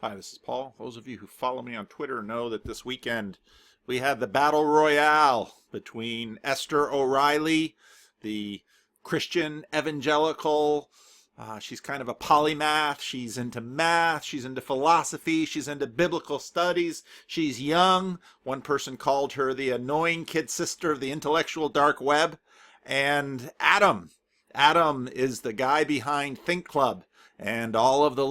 Hi, this is Paul. Those of you who follow me on Twitter know that this weekend we had the battle royale between Esther O'Reilly, the Christian evangelical. She's kind of a polymath. She's into math. She's into philosophy. She's into biblical studies. She's young. One person called her the annoying kid sister of the intellectual dark web. And Adam. Adam is the guy behind Think Club and all of the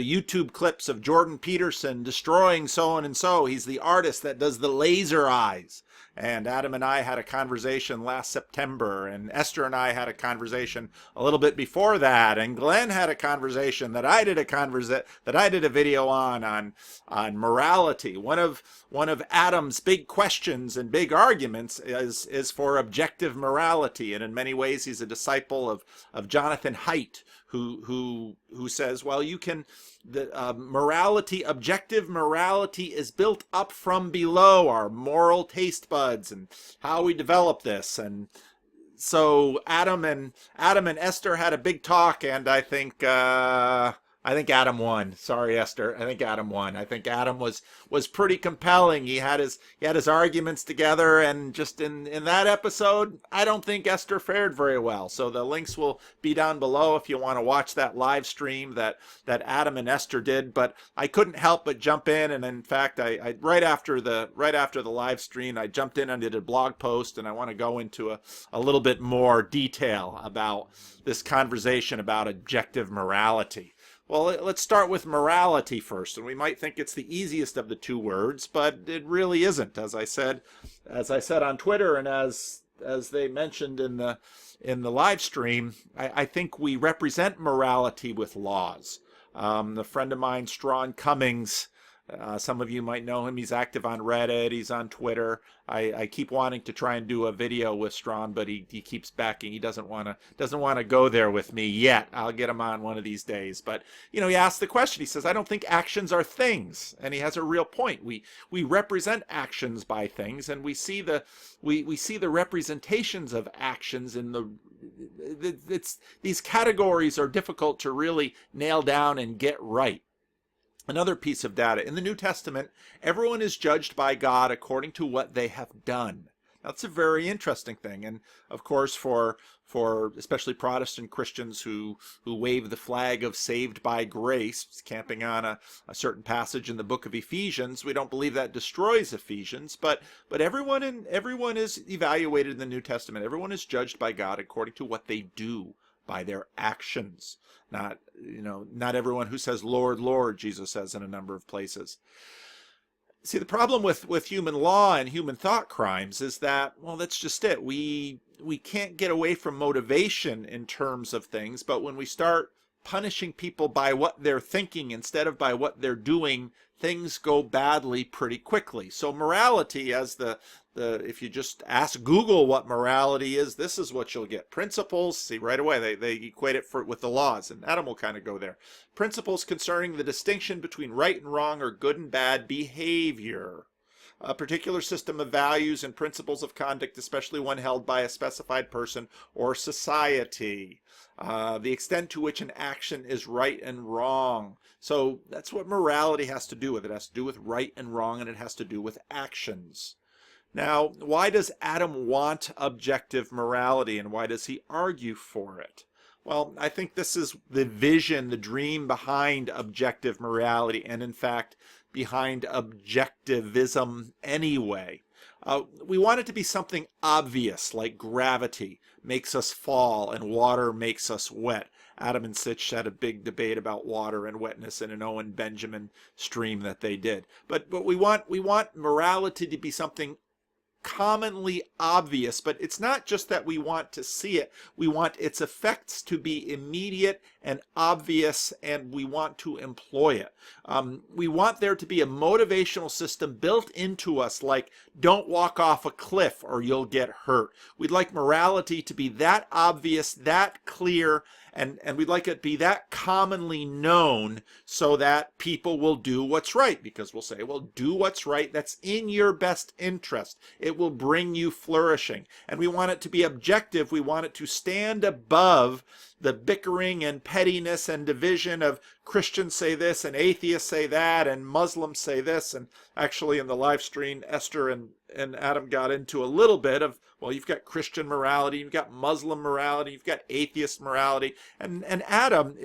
YouTube clips of Jordan Peterson destroying so and so. He's the artist that does the laser eyes. And Adam and I had a conversation last September, and Esther and I had a conversation a little bit before that, and Glenn had a conversation that I did a video on morality. One of Adam's big questions and big arguments is for objective morality, and in many ways he's a disciple of Jonathan Haidt, who says, well, you can, objective morality is built up from below, our moral taste buds and how we develop this. And so Adam and Esther had a big talk, and I think Adam won. Sorry, Esther. I think Adam won. I think Adam was pretty compelling. He had his arguments together, and just in that episode, I don't think Esther fared very well. So the links will be down below if you want to watch that live stream that Adam and Esther did. But I couldn't help but jump in, and in fact, I right after the live stream, I jumped in and did a blog post, and I want to go into a little bit more detail about this conversation about objective morality. Well, let's start with morality first, and we might think it's the easiest of the two words, but it really isn't. As I said on Twitter, and as they mentioned in the live stream, I think we represent morality with laws. A friend of mine, Strawn Cummings, some of you might know him. He's active on Reddit. He's on Twitter. I keep wanting to try and do a video with Strawn, but he keeps backing. He doesn't want to go there with me yet. I'll get him on one of these days. But he asked the question. He says, "I don't think actions are things," and he has a real point. We represent actions by things, and we see the representations of actions in these categories are difficult to really nail down and get right. Another piece of data. In the New Testament, everyone is judged by God according to what they have done. That's a very interesting thing. And of course, for especially Protestant Christians who wave the flag of saved by grace, camping on a certain passage in the book of Ephesians, we don't believe that destroys Ephesians, but everyone is evaluated in the New Testament. Everyone is judged by God according to what they do, by their actions. Not everyone who says, "Lord, Lord," Jesus says in a number of places. See, the problem with human law and human thought crimes is that, well, that's just it. We can't get away from motivation in terms of things, but when we start punishing people by what they're thinking instead of by what they're doing, things go badly pretty quickly. So morality, as if you just ask Google what morality is, this is what you'll get. Principles, see right away, they equate it with the laws, and Adam will kind of go there. Principles concerning the distinction between right and wrong or good and bad behavior. A particular system of values and principles of conduct, especially one held by a specified person or society. The extent to which an action is right and wrong. So that's what morality has to do with. It has to do with right and wrong, and it has to do with actions. Now, why does Adam want objective morality, and why does he argue for it? Well, I think this is the vision, the dream behind objective morality, and in fact, behind objectivism anyway. We want it to be something obvious, like gravity makes us fall and water makes us wet. Adam and Sitch had a big debate about water and wetness in an Owen Benjamin stream that they did. But we want morality to be something commonly obvious, but it's not just that we want to see it. We want its effects to be immediate and obvious, and we want to employ it. We want there to be a motivational system built into us, like don't walk off a cliff or you'll get hurt. We'd like morality to be that obvious, that clear, and we'd like it to be that commonly known so that people will do what's right, because we'll say, well, do what's right. That's in your best interest. It will bring you flourishing. And we want it to be objective. We want it to stand above the bickering and pettiness and division of Christians say this and atheists say that and Muslims say this. And actually in the live stream, Esther and Adam got into a little bit of, well, you've got Christian morality, you've got Muslim morality, you've got atheist morality. And Adam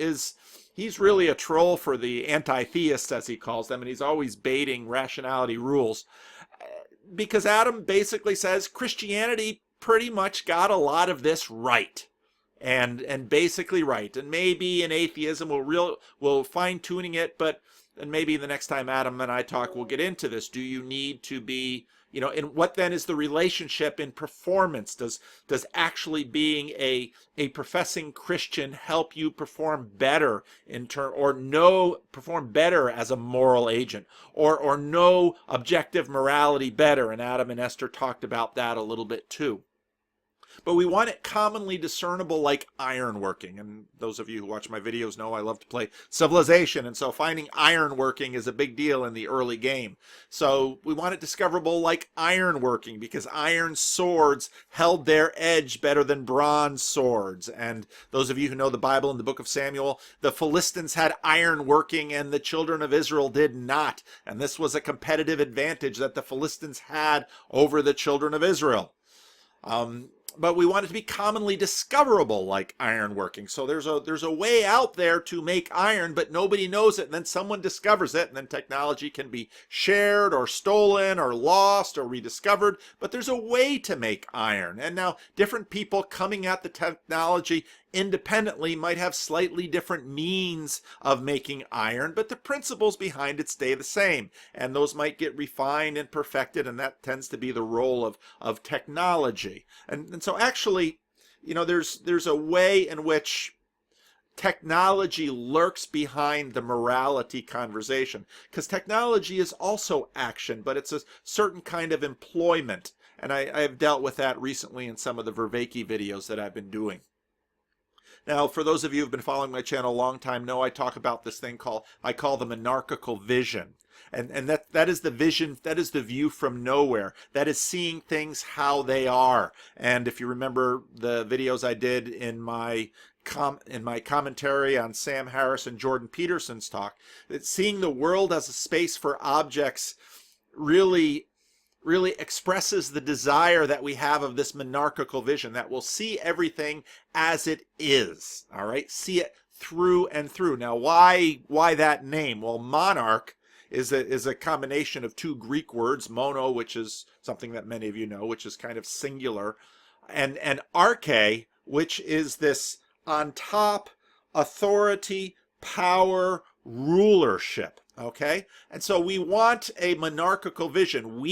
he's really a troll for the anti-theists, as he calls them, and he's always baiting rationality rules. Because Adam basically says Christianity pretty much got a lot of this right. And basically right. And maybe in atheism we'll fine-tuning it, but and maybe the next time Adam and I talk, we'll get into this. Do you need to be, and what then is the relationship in performance? Does actually being a professing Christian help you perform better perform better as a moral agent, or know objective morality better? And Adam and Esther talked about that a little bit too. But we want it commonly discernible like ironworking. And those of you who watch my videos know I love to play Civilization. And so finding ironworking is a big deal in the early game. So we want it discoverable like ironworking, because iron swords held their edge better than bronze swords. And those of you who know the Bible in the book of Samuel, the Philistines had ironworking and the children of Israel did not. And this was a competitive advantage that the Philistines had over the children of Israel. But we want it to be commonly discoverable like ironworking. So there's a way out there to make iron, but nobody knows it. And then someone discovers it, and then technology can be shared or stolen or lost or rediscovered. But there's a way to make iron. And now different people coming at the technology independently might have slightly different means of making iron, but the principles behind it stay the same. And those might get refined and perfected, and that tends to be the role of technology. And so actually, there's a way in which technology lurks behind the morality conversation, because technology is also action, but it's a certain kind of employment. And I've dealt with that recently in some of the Vervaeke videos that I've been doing. Now, for those of you who've been following my channel a long time, know I talk about this thing I call the monarchical vision. And that is the vision, that is the view from nowhere. That is seeing things how they are. And if you remember the videos I did in my commentary on Sam Harris and Jordan Peterson's talk, that seeing the world as a space for objects really expresses the desire that we have of this monarchical vision, that will see everything as it is. All right, see it through and through. Now, why that name? Well, monarch is a combination of two Greek words, mono, which is something that many of you know, which is kind of singular, and arche, which is this on top, authority, power, rulership. Okay, and so we want a monarchical vision.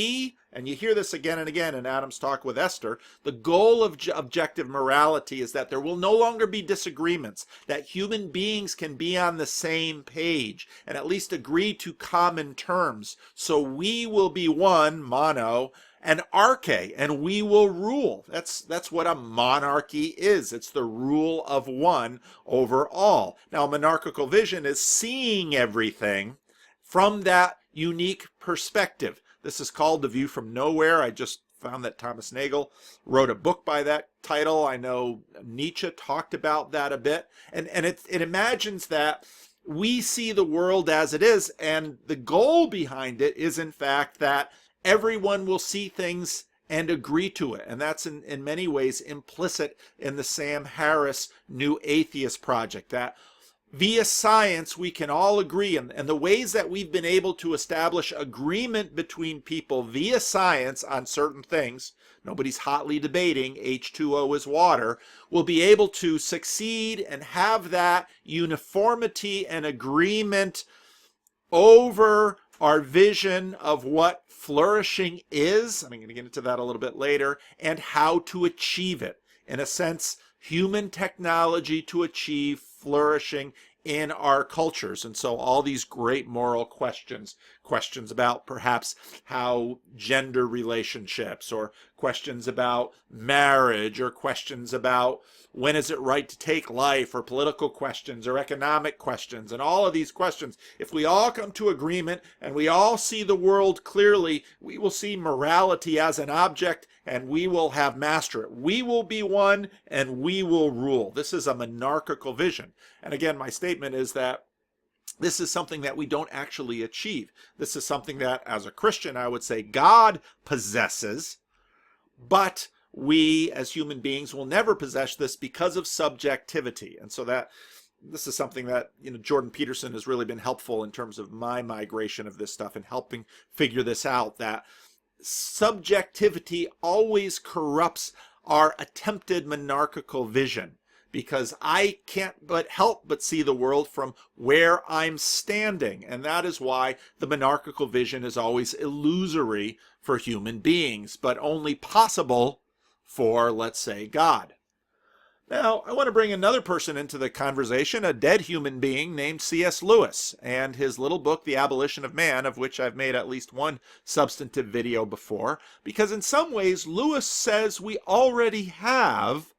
And you hear this again and again in Adam's talk with Esther, the goal of objective morality is that there will no longer be disagreements, that human beings can be on the same page and at least agree to common terms. So we will be one, mono, and arche, and we will rule. That's what a monarchy is. It's the rule of one over all. Now, monarchical vision is seeing everything from that unique perspective. This is called The View from Nowhere. I just found that Thomas Nagel wrote a book by that title. I know Nietzsche talked about that a bit. And it imagines that we see the world as it is, and the goal behind it is, in fact, that everyone will see things and agree to it. And that's in many ways implicit in the Sam Harris New Atheist Project, that via science we can all agree, and the ways that we've been able to establish agreement between people via science on certain things, nobody's hotly debating H2O is water, will be able to succeed and have that uniformity and agreement over our vision of what flourishing is. I'm going to get into that a little bit later, and how to achieve it. In a sense, human technology to achieve flourishing in our cultures. And so all these great moral questions about perhaps how gender relationships, or questions about marriage, or questions about when is it right to take life, or political questions, or economic questions, and all of these questions, if we all come to agreement and we all see the world clearly, we will see morality as an object and we will have master it. We will be one and we will rule. This is a monarchical vision. And again, my statement is that this is something that we don't actually achieve. This is something that, as a Christian, I would say God possesses, but we as human beings will never possess this because of subjectivity. And so that this is something that, Jordan Peterson has really been helpful in terms of my migration of this stuff and helping figure this out, that subjectivity always corrupts our attempted monarchical vision, because I can't but help but see the world from where I'm standing. And that is why the monarchical vision is always illusory for human beings, but only possible for, let's say, God. Now, I want to bring another person into the conversation, a dead human being named C.S. Lewis, and his little book, The Abolition of Man, of which I've made at least one substantive video before, because in some ways, Lewis says we already have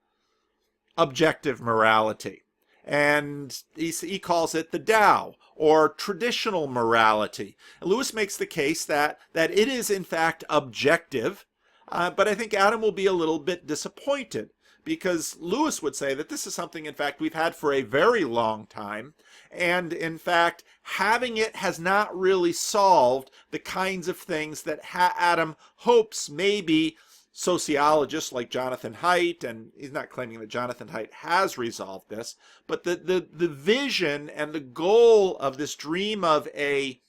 objective morality. And he calls it the Dao, or traditional morality. And Lewis makes the case that it is, in fact, objective, but I think Adam will be a little bit disappointed, because Lewis would say that this is something, in fact, we've had for a very long time, and in fact, having it has not really solved the kinds of things that Adam hopes maybe sociologists like Jonathan Haidt, and he's not claiming that Jonathan Haidt has resolved this, but the vision and the goal of this dream of a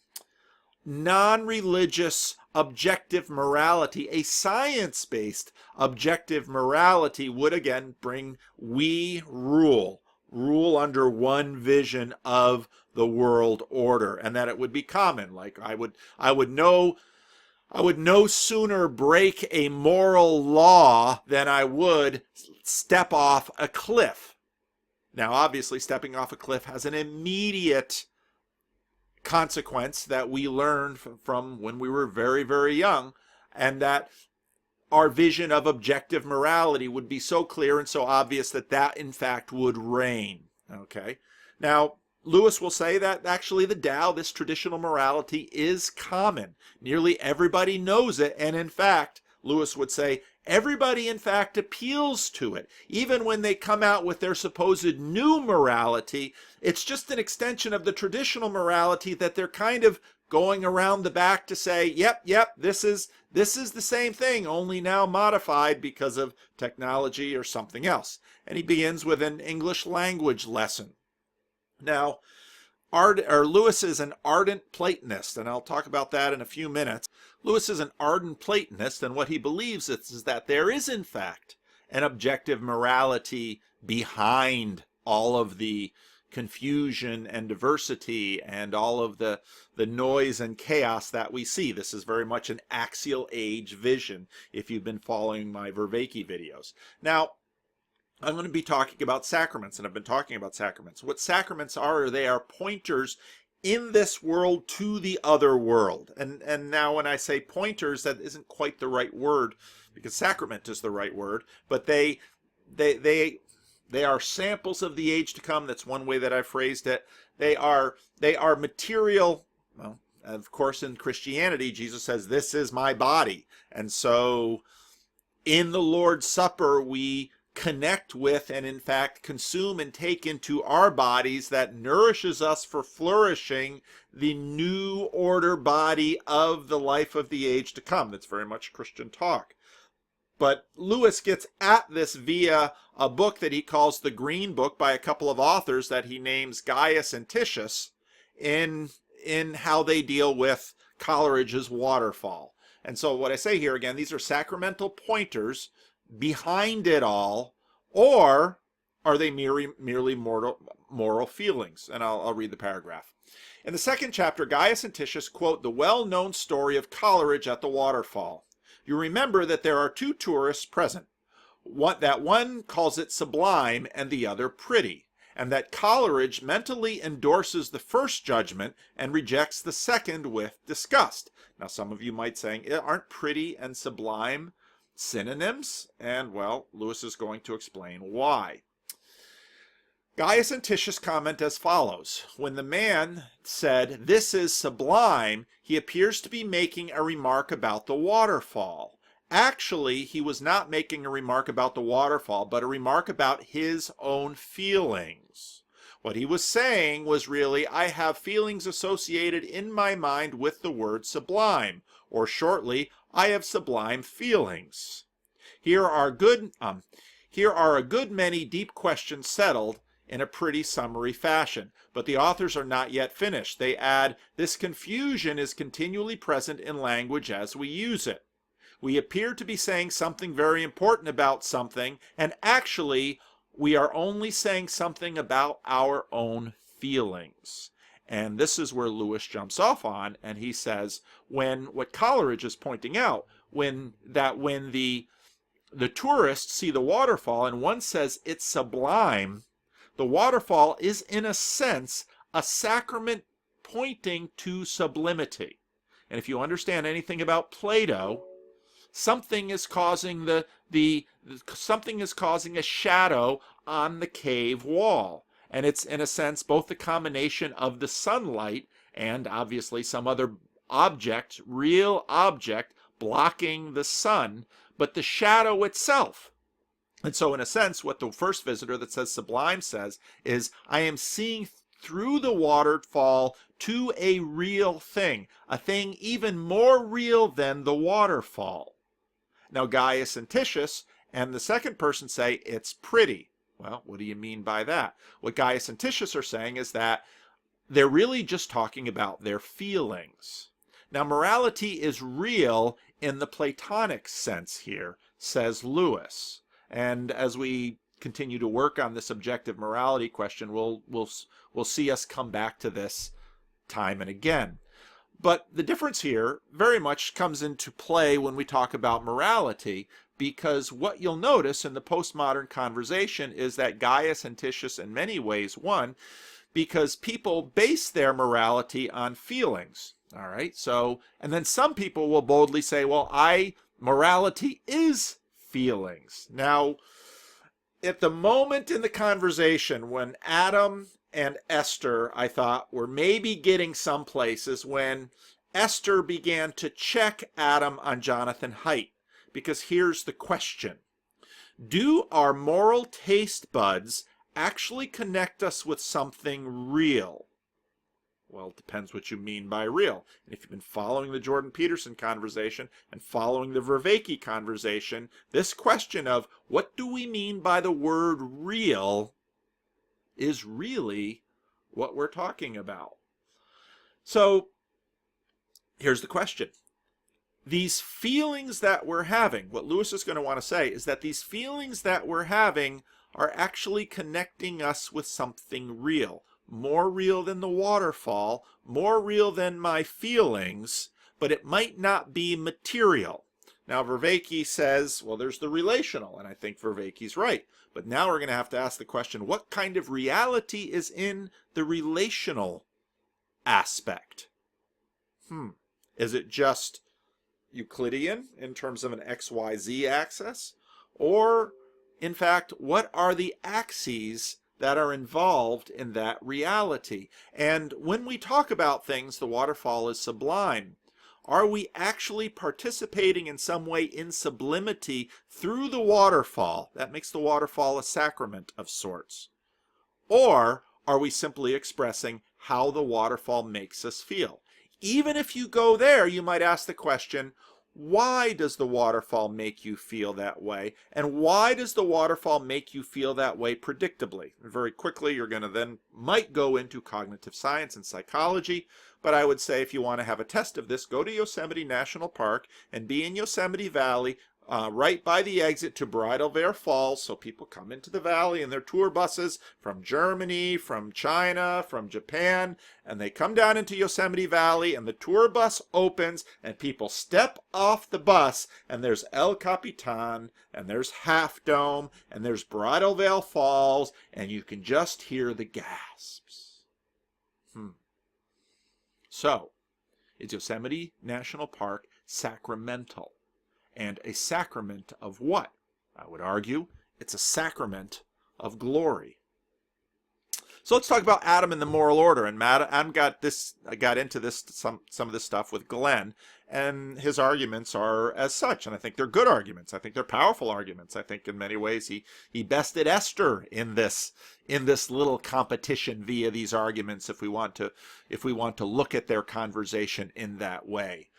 non-religious objective morality, a science-based objective morality, would again bring we rule under one vision of the world order, and that it would be common. Like I would no sooner break a moral law than I would step off a cliff. Now, obviously, stepping off a cliff has an immediate consequence that we learned from when we were very, very young, and that our vision of objective morality would be so clear and so obvious that in fact would reign. Okay? Now, Lewis will say that actually the Tao, this traditional morality, is common. Nearly everybody knows it, and in fact, Lewis would say, everybody in fact appeals to it. Even when they come out with their supposed new morality, it's just an extension of the traditional morality that they're kind of going around the back to say, yep, this is the same thing, only now modified because of technology or something else. And he begins with an English language lesson. Now, Lewis is an ardent Platonist, and I'll talk about that in a few minutes. Lewis is an ardent Platonist, and what he believes is that there is, in fact, an objective morality behind all of the confusion and diversity and all of the noise and chaos that we see. This is very much an axial age vision, if you've been following my Vervaeke videos. Now, I'm going to be talking about sacraments, and I've been talking about sacraments. What sacraments are, they are pointers in this world to the other world. And now when I say pointers, that isn't quite the right word, because sacrament is the right word, but they are samples of the age to come. That's one way that I phrased it. They are material. Well, of course, in Christianity, Jesus says, "This is my body." And so in the Lord's Supper, we connect with and in fact consume and take into our bodies that nourishes us for flourishing the new order body of the life of the age to come. That's very much Christian talk. But Lewis gets at this via a book that he calls the Green Book by a couple of authors that he names Gaius and Titius in how they deal with Coleridge's Waterfall. And so what I say here again, these are sacramental pointers behind it all, or are they merely moral feelings? And I'll read the paragraph. In the second chapter, Gaius and Titius quote the well-known story of Coleridge at the waterfall. You remember that there are two tourists present, that one calls it sublime and the other pretty, and that Coleridge mentally endorses the first judgment and rejects the second with disgust. Now some of you might say, aren't pretty and sublime synonyms, and, well, Lewis is going to explain why. Gaius and Titius comment as follows. When the man said, "This is sublime," he appears to be making a remark about the waterfall. Actually, he was not making a remark about the waterfall, but a remark about his own feelings. What he was saying was really, I have feelings associated in my mind with the word sublime, or shortly, I have sublime feelings. Here are a good many deep questions settled in a pretty summary fashion, but the authors are not yet finished. They add, this confusion is continually present in language as we use it. We appear to be saying something very important about something, and actually we are only saying something about our own feelings. And this is where Lewis jumps off on, and he says, what Coleridge is pointing out, when the tourists see the waterfall and one says it's sublime, the waterfall is in a sense a sacrament pointing to sublimity. And if you understand anything about Plato, something is causing something is causing a shadow on the cave wall. And it's in a sense both the combination of the sunlight and obviously some other object, real object, blocking the sun, but the shadow itself. And so in a sense, what the first visitor that says sublime says is, I am seeing through the waterfall to a real thing, a thing even more real than the waterfall. Now Gaius and Titius and the second person say it's pretty. Well, what do you mean by that? What Gaius and Titius are saying is that they're really just talking about their feelings. Now morality is real in the Platonic sense here, says Lewis. And as we continue to work on this objective morality question, we'll see us come back to this time and again. But the difference here very much comes into play when we talk about morality, because what you'll notice in the postmodern conversation is that Gaius and Titius in many ways won because people base their morality on feelings. All right, so, and then some people will boldly say, well, morality is feelings. Now, at the moment in the conversation when Adam and Esther, I thought, were maybe getting some places when Esther began to check Adam on Jonathan Haidt. Because here's the question. Do our moral taste buds actually connect us with something real? Well, it depends what you mean by real. And if you've been following the Jordan Peterson conversation and following the Vervaeke conversation, this question of what do we mean by the word real is really what we're talking about. So here's the question. These feelings that we're having, what Lewis is going to want to say is that these feelings that we're having are actually connecting us with something real. More real than the waterfall, more real than my feelings, but it might not be material. Now Vervaeke says, well, there's the relational, and I think Vervaeke's right. But now we're going to have to ask the question, what kind of reality is in the relational aspect? Is it just Euclidean in terms of an XYZ axis? Or, in fact, what are the axes that are involved in that reality? And when we talk about things, the waterfall is sublime. Are we actually participating in some way in sublimity through the waterfall? That makes the waterfall a sacrament of sorts. Or are we simply expressing how the waterfall makes us feel? Even if you go there, you might ask the question, why does the waterfall make you feel that way? And why does the waterfall make you feel that way predictably? And very quickly, you're going to then might go into cognitive science and psychology. But I would say if you want to have a test of this, go to Yosemite National Park and be in Yosemite Valley right by the exit to Bridal Veil Falls. So people come into the valley in their tour buses from Germany, from China, from Japan, and they come down into Yosemite Valley and the tour bus opens and people step off the bus and there's El Capitan and there's Half Dome and there's Bridal Veil Falls and you can just hear the gasps. So, is Yosemite National Park sacramental? And a sacrament of what? I would argue it's a sacrament of glory. So let's talk about Adam and the moral order. And Adam got into this some of this stuff with Glenn, and his arguments are as such. And I think they're good arguments. I think they're powerful arguments. I think in many ways he bested Esther in this little competition via these arguments. If we want to look at their conversation in that way.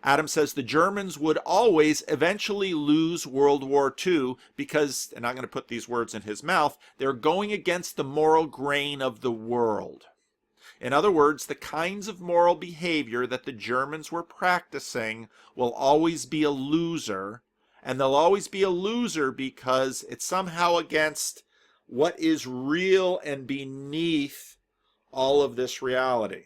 Adam says the Germans would always eventually lose World War II because, and I'm going to put these words in his mouth, they're going against the moral grain of the world. In other words, the kinds of moral behavior that the Germans were practicing will always be a loser, and they'll always be a loser because it's somehow against what is real and beneath all of this reality.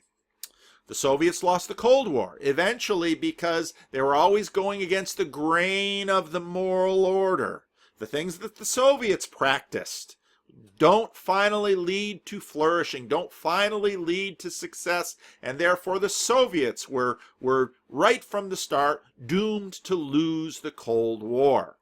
The Soviets lost the Cold War, eventually because they were always going against the grain of the moral order. The things that the Soviets practiced don't finally lead to flourishing, don't finally lead to success, and therefore the Soviets were right from the start doomed to lose the Cold War.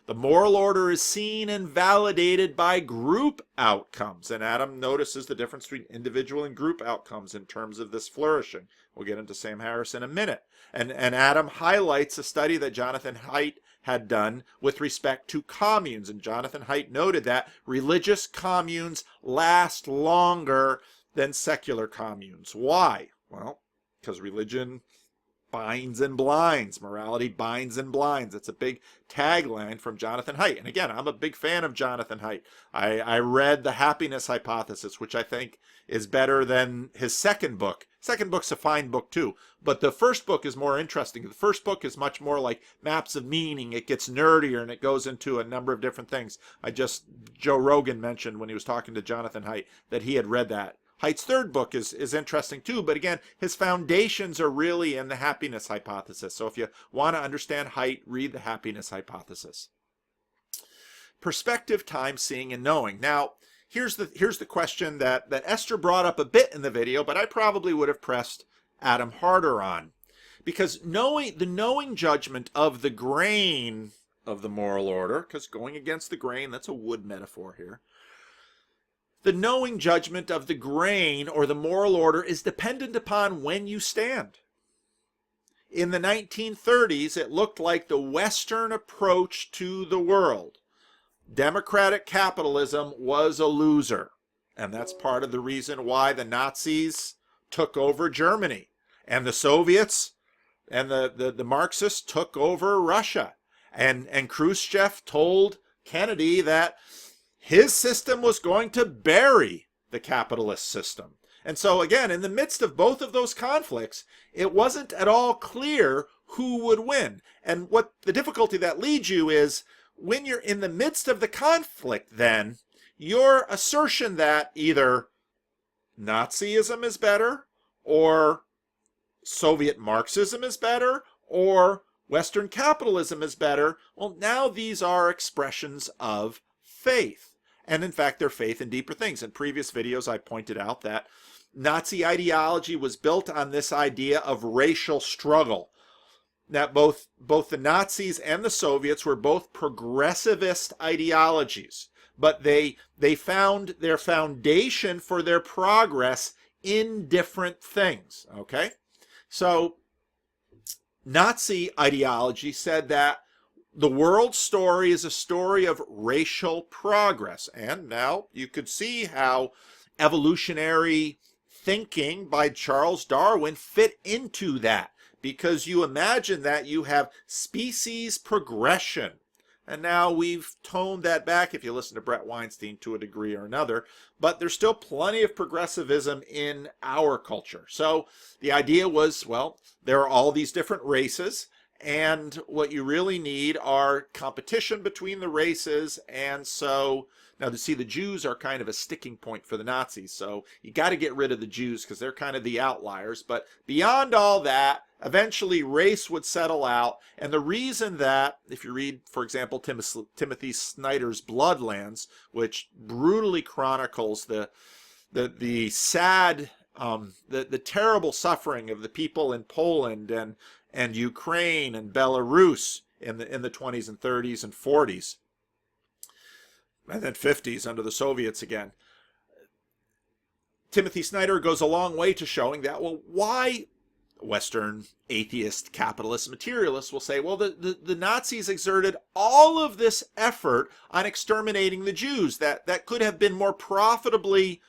The moral order is seen and validated by group outcomes. And Adam notices the difference between individual and group outcomes in terms of this flourishing. We'll get into Sam Harris in a minute. And Adam highlights a study that Jonathan Haidt had done with respect to communes. And Jonathan Haidt noted that religious communes last longer than secular communes. Why? Well, because religion binds and blinds. Morality binds and blinds. It's a big tagline from Jonathan Haidt. And again, I'm a big fan of Jonathan Haidt. I read The Happiness Hypothesis, which I think is better than his second book. Second book's a fine book too, but the first book is more interesting. The first book is much more like Maps of Meaning. It gets nerdier and it goes into a number of different things. Joe Rogan mentioned when he was talking to Jonathan Haidt that he had read that. Haidt's third book is interesting too, but again, his foundations are really in the Happiness Hypothesis. So if you want to understand Haidt, read the Happiness Hypothesis. Perspective, time, seeing, and knowing. Now, here's the question that Esther brought up a bit in the video, but I probably would have pressed Adam harder on. Because the knowing judgment of the grain of the moral order, because going against the grain, that's a wood metaphor here. The knowing judgment of the grain or the moral order is dependent upon when you stand. In the 1930s, it looked like the Western approach to the world. Democratic capitalism was a loser. And that's part of the reason why the Nazis took over Germany. And the Soviets and the Marxists took over Russia. And Khrushchev told Kennedy that his system was going to bury the capitalist system. And so again, in the midst of both of those conflicts, it wasn't at all clear who would win. And what the difficulty that leads you is when you're in the midst of the conflict, then your assertion that either Nazism is better or Soviet Marxism is better or Western capitalism is better, well, now these are expressions of faith. And in fact, they're faith in deeper things. In previous videos, I pointed out that Nazi ideology was built on this idea of racial struggle. That both the Nazis and the Soviets were both progressivist ideologies, but they found their foundation for their progress in different things. Okay? So Nazi ideology said that the world story is a story of racial progress. And now you could see how evolutionary thinking by Charles Darwin fit into that. Because you imagine that you have species progression. And now we've toned that back if you listen to Brett Weinstein to a degree or another. But there's still plenty of progressivism in our culture. So the idea was, well, there are all these different races. And what you really need are competition between the races. And so now to see the Jews are kind of a sticking point for the Nazis. So you got to get rid of the Jews because they're kind of the outliers. But beyond all that, eventually race would settle out. And the reason that, if you read, for example, Timothy Snyder's Bloodlands, which brutally chronicles the sad, the terrible suffering of the people in Poland and Ukraine and Belarus in the 20s and 30s and 40s, and then 50s under the Soviets again. Timothy Snyder goes a long way to showing that, well, why Western atheist, capitalist, materialists will say, well, the Nazis exerted all of this effort on exterminating the Jews that could have been more profitably,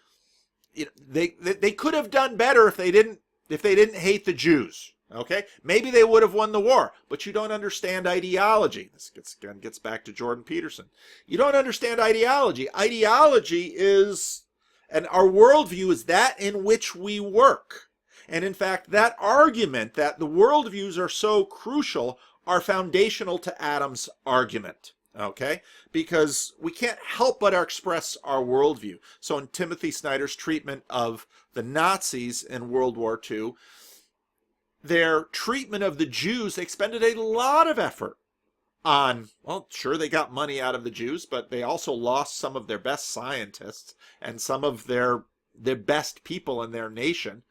they could have done better if they didn't hate the Jews. Okay, maybe they would have won the war, but you don't understand ideology. This gets back to Jordan Peterson. You don't understand ideology. Ideology is, and our worldview is that in which we work. And in fact, that argument that the worldviews are so crucial are foundational to Adam's argument, okay? Because we can't help but express our worldview. So in Timothy Snyder's treatment of the Nazis in World War II, their treatment of the Jews, they expended a lot of effort on, well, sure, they got money out of the Jews, but they also lost some of their best scientists and some of their best people in their nation.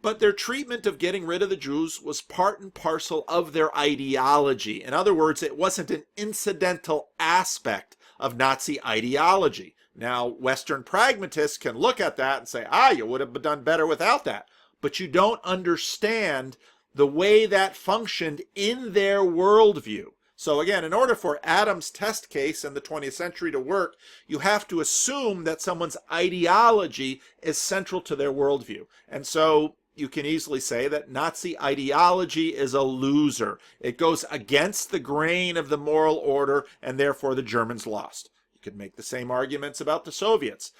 But their treatment of getting rid of the Jews was part and parcel of their ideology. In other words, it wasn't an incidental aspect of Nazi ideology. Now, Western pragmatists can look at that and say, you would have done better without that. But you don't understand the way that functioned in their worldview. So again, in order for Adam's test case in the 20th century to work, you have to assume that someone's ideology is central to their worldview. And so you can easily say that Nazi ideology is a loser. It goes against the grain of the moral order, and therefore the Germans lost. You could make the same arguments about the Soviets.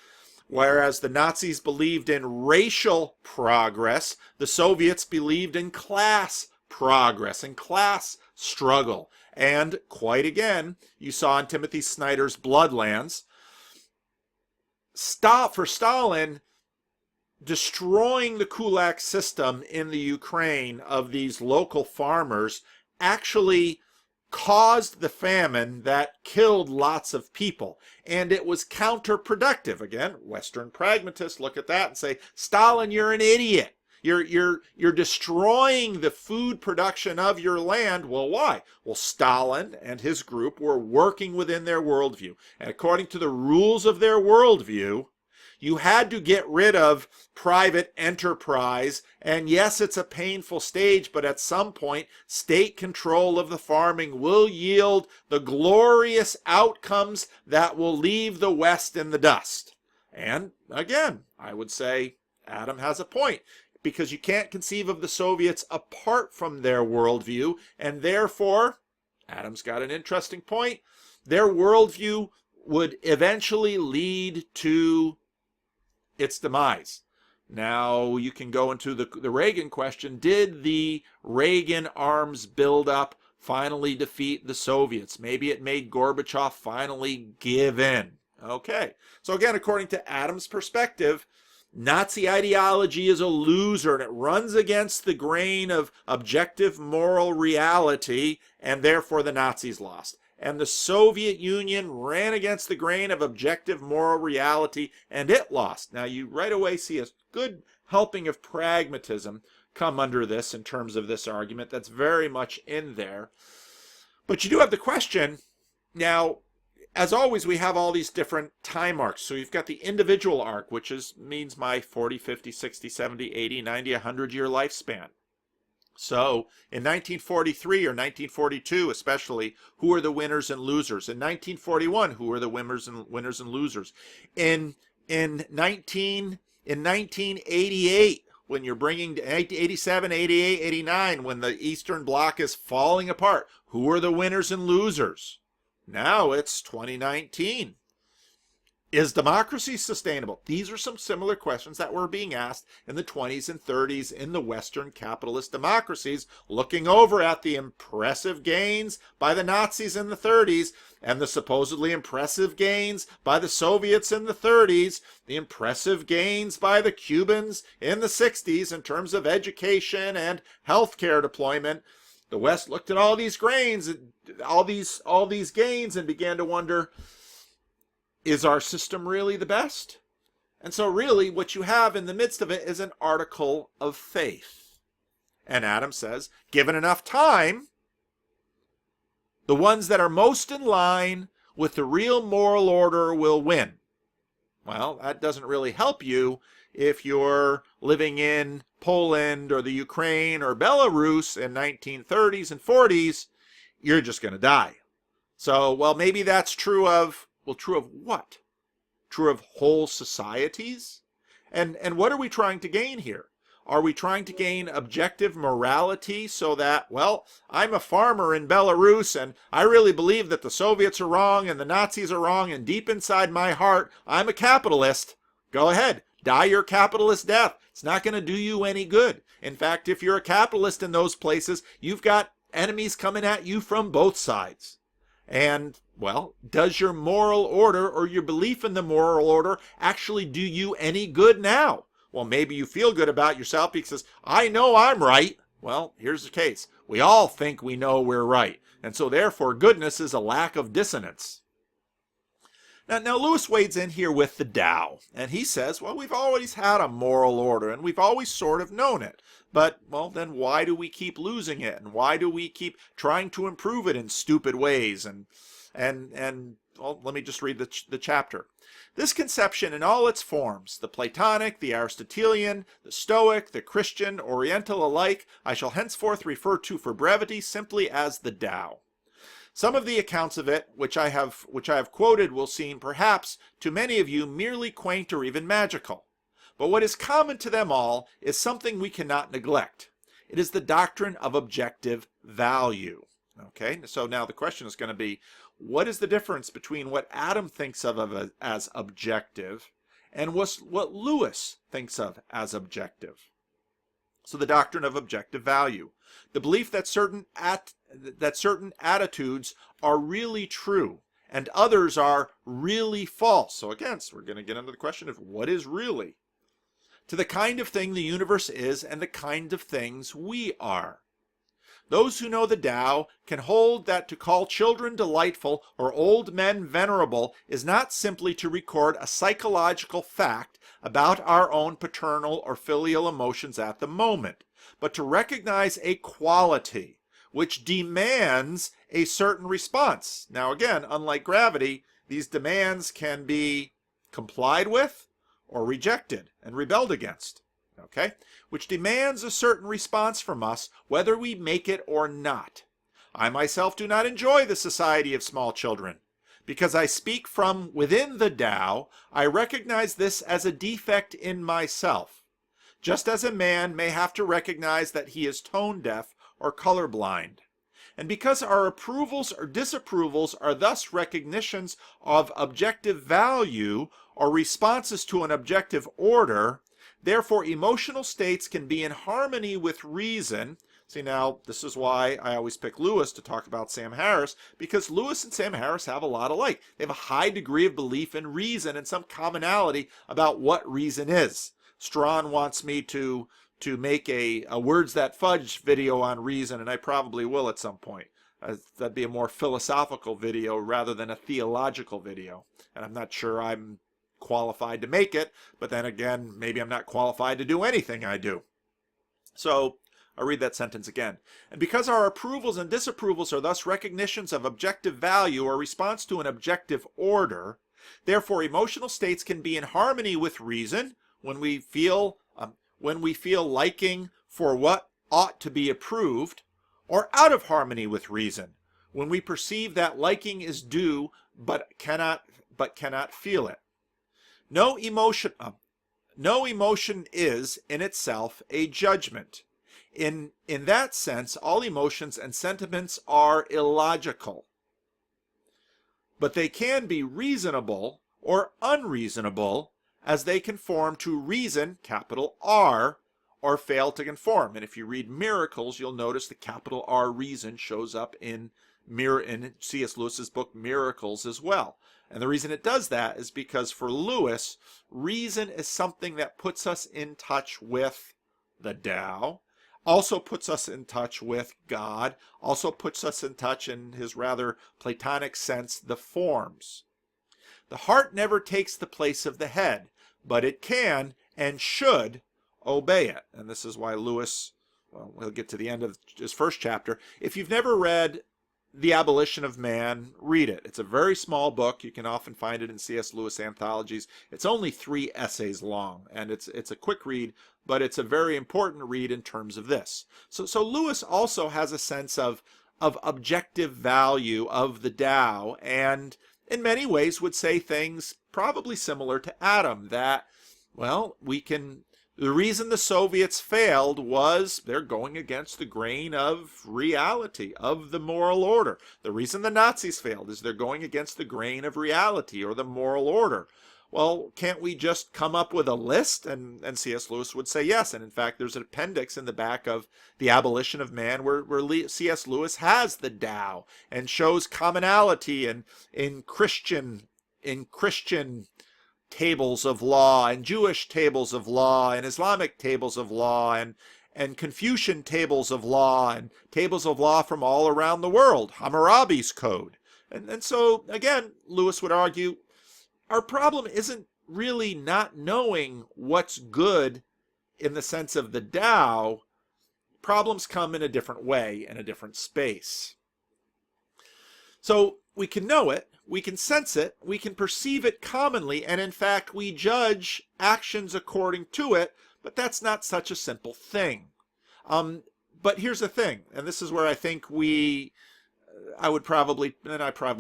Whereas the Nazis believed in racial progress, the Soviets believed in class progress and class struggle. And quite again, you saw in Timothy Snyder's Bloodlands, for Stalin, destroying the kulak system in the Ukraine of these local farmers actually caused the famine that killed lots of people. And it was counterproductive. Again, Western pragmatists look at that and say, Stalin, you're an idiot. You're destroying the food production of your land. Well, why? Well, Stalin and his group were working within their worldview. And according to the rules of their worldview, you had to get rid of private enterprise. And yes, it's a painful stage, but at some point, state control of the farming will yield the glorious outcomes that will leave the West in the dust. And again, I would say Adam has a point, because you can't conceive of the Soviets apart from their worldview, and therefore, Adam's got an interesting point, their worldview would eventually lead to its demise. Now, you can go into the Reagan question. Did the Reagan arms buildup finally defeat the Soviets? Maybe it made Gorbachev finally give in. Okay. So again, according to Adam's perspective, Nazi ideology is a loser, and it runs against the grain of objective moral reality, and therefore the Nazis lost. And the Soviet Union ran against the grain of objective moral reality, and it lost. Now, you right away see a good helping of pragmatism come under this in terms of this argument. That's very much in there. But you do have the question, now, as always, we have all these different time arcs. So you've got the individual arc, which means my 40, 50, 60, 70, 80, 90, 100-year lifespan. So in 1943 or 1942 especially, who are the winners and losers? In 1941, who are the winners and losers? In 1988, when you're bringing 87, 88, 89, when the Eastern Bloc is falling apart, who are the winners and losers? Now it's 2019. Is democracy sustainable? These are some similar questions that were being asked in the 20s and 30s in the Western capitalist democracies, looking over at the impressive gains by the Nazis in the 30s and the supposedly impressive gains by the Soviets in the 30s, the impressive gains by the Cubans in the 60s in terms of education and healthcare deployment. The West looked at all these gains and began to wonder, is our system really the best? And so really what you have in the midst of it is an article of faith. And Adam says, given enough time, The ones that are most in line with the real moral order will win. Well, that doesn't really help you if you're living in Poland or the Ukraine or Belarus in 1930s and 40s. You're just going to die. So, well, maybe that's true of, well, true of what? True of whole societies? And what are we trying to gain here? Are we trying to gain objective morality so that, well, I'm a farmer in Belarus and I really believe that the Soviets are wrong and the Nazis are wrong, and deep inside my heart, I'm a capitalist. Go ahead, die your capitalist death. It's not going to do you any good. In fact, if you're a capitalist in those places, you've got enemies coming at you from both sides. And, well, does your moral order or your belief in the moral order actually do you any good now? Well, maybe you feel good about yourself because I know I'm right. Well, here's the case. We all think we know we're right. And so therefore, goodness is a lack of dissonance. Now Lewis wades in here with the Tao. And he says, well, we've always had a moral order and we've always sort of known it. But, well, then why do we keep losing it? And why do we keep trying to improve it in stupid ways? And well, let me just read the chapter. This conception in all its forms, the Platonic, the Aristotelian, the Stoic, the Christian, Oriental alike, I shall henceforth refer to for brevity simply as the Tao. Some of the accounts of it, which I have quoted, will seem perhaps to many of you merely quaint or even magical. But what is common to them all is something we cannot neglect. It is the doctrine of objective value. Okay, so now the question is going to be, what is the difference between what Adam thinks of as objective and what Lewis thinks of as objective? So the doctrine of objective value. The belief that certain attitudes are really true and others are really false. So again, we're going to get into the question of what is really. To the kind of thing the universe is and the kind of things we are. Those who know the Tao can hold that to call children delightful or old men venerable is not simply to record a psychological fact about our own paternal or filial emotions at the moment, but to recognize a quality which demands a certain response. Now again, unlike gravity, these demands can be complied with or rejected and rebelled against. Okay? Which demands a certain response from us, whether we make it or not. I myself do not enjoy the society of small children. Because I speak from within the Tao, I recognize this as a defect in myself, just as a man may have to recognize that he is tone deaf or colorblind. And because our approvals or disapprovals are thus recognitions of objective value or responses to an objective order, therefore, emotional states can be in harmony with reason. See, now, this is why I always pick Lewis to talk about Sam Harris, because Lewis and Sam Harris have a lot alike. They have a high degree of belief in reason and some commonality about what reason is. Strawn wants me to make a Words That Fudge video on reason, and I probably will at some point. That'd be a more philosophical video rather than a theological video. And I'm not sure I'm qualified to make it, but then again, maybe I'm not qualified to do anything I do. So I'll read that sentence again. And because our approvals and disapprovals are thus recognitions of objective value or response to an objective order, therefore emotional states can be in harmony with reason when we feel liking for what ought to be approved, or out of harmony with reason when we perceive that liking is due but cannot feel it. No emotion is in itself a judgment. In that sense, all emotions and sentiments are illogical. But they can be reasonable or unreasonable as they conform to reason, capital R, or fail to conform. And if you read Miracles, you'll notice the capital R reason shows up in C.S. Lewis's book Miracles as well. And the reason it does that is because for Lewis, reason is something that puts us in touch with the Tao, also puts us in touch with God, also puts us in touch, in his rather Platonic sense, the forms. The heart never takes the place of the head, but it can and should obey it. And this is why Lewis, well, we'll get to the end of his first chapter. If you've never read The Abolition of Man, read it. It's a very small book. You can often find it in C.S. Lewis anthologies. It's only 3 essays long, and it's a quick read, but it's a very important read in terms of this. So Lewis also has a sense of objective value of the Tao, and in many ways would say things probably similar to Adam, that, well, the reason the Soviets failed was they're going against the grain of reality, of the moral order. The reason the Nazis failed is they're going against the grain of reality or the moral order. Well, can't we just come up with a list? And C.S. Lewis would say yes. And in fact, there's an appendix in the back of The Abolition of Man where C.S. Lewis has the Tao and shows commonality in Christian tables of law and Jewish tables of law and Islamic tables of law and Confucian tables of law and tables of law from all around the world, Hammurabi's code. And so, again, Lewis would argue, our problem isn't really not knowing what's good in the sense of the Tao. Problems come in a different way, in a different space. So we can know it, we can sense it, we can perceive it commonly, and in fact we judge actions according to it, but that's not such a simple thing. But here's the thing, and this is where I think I probably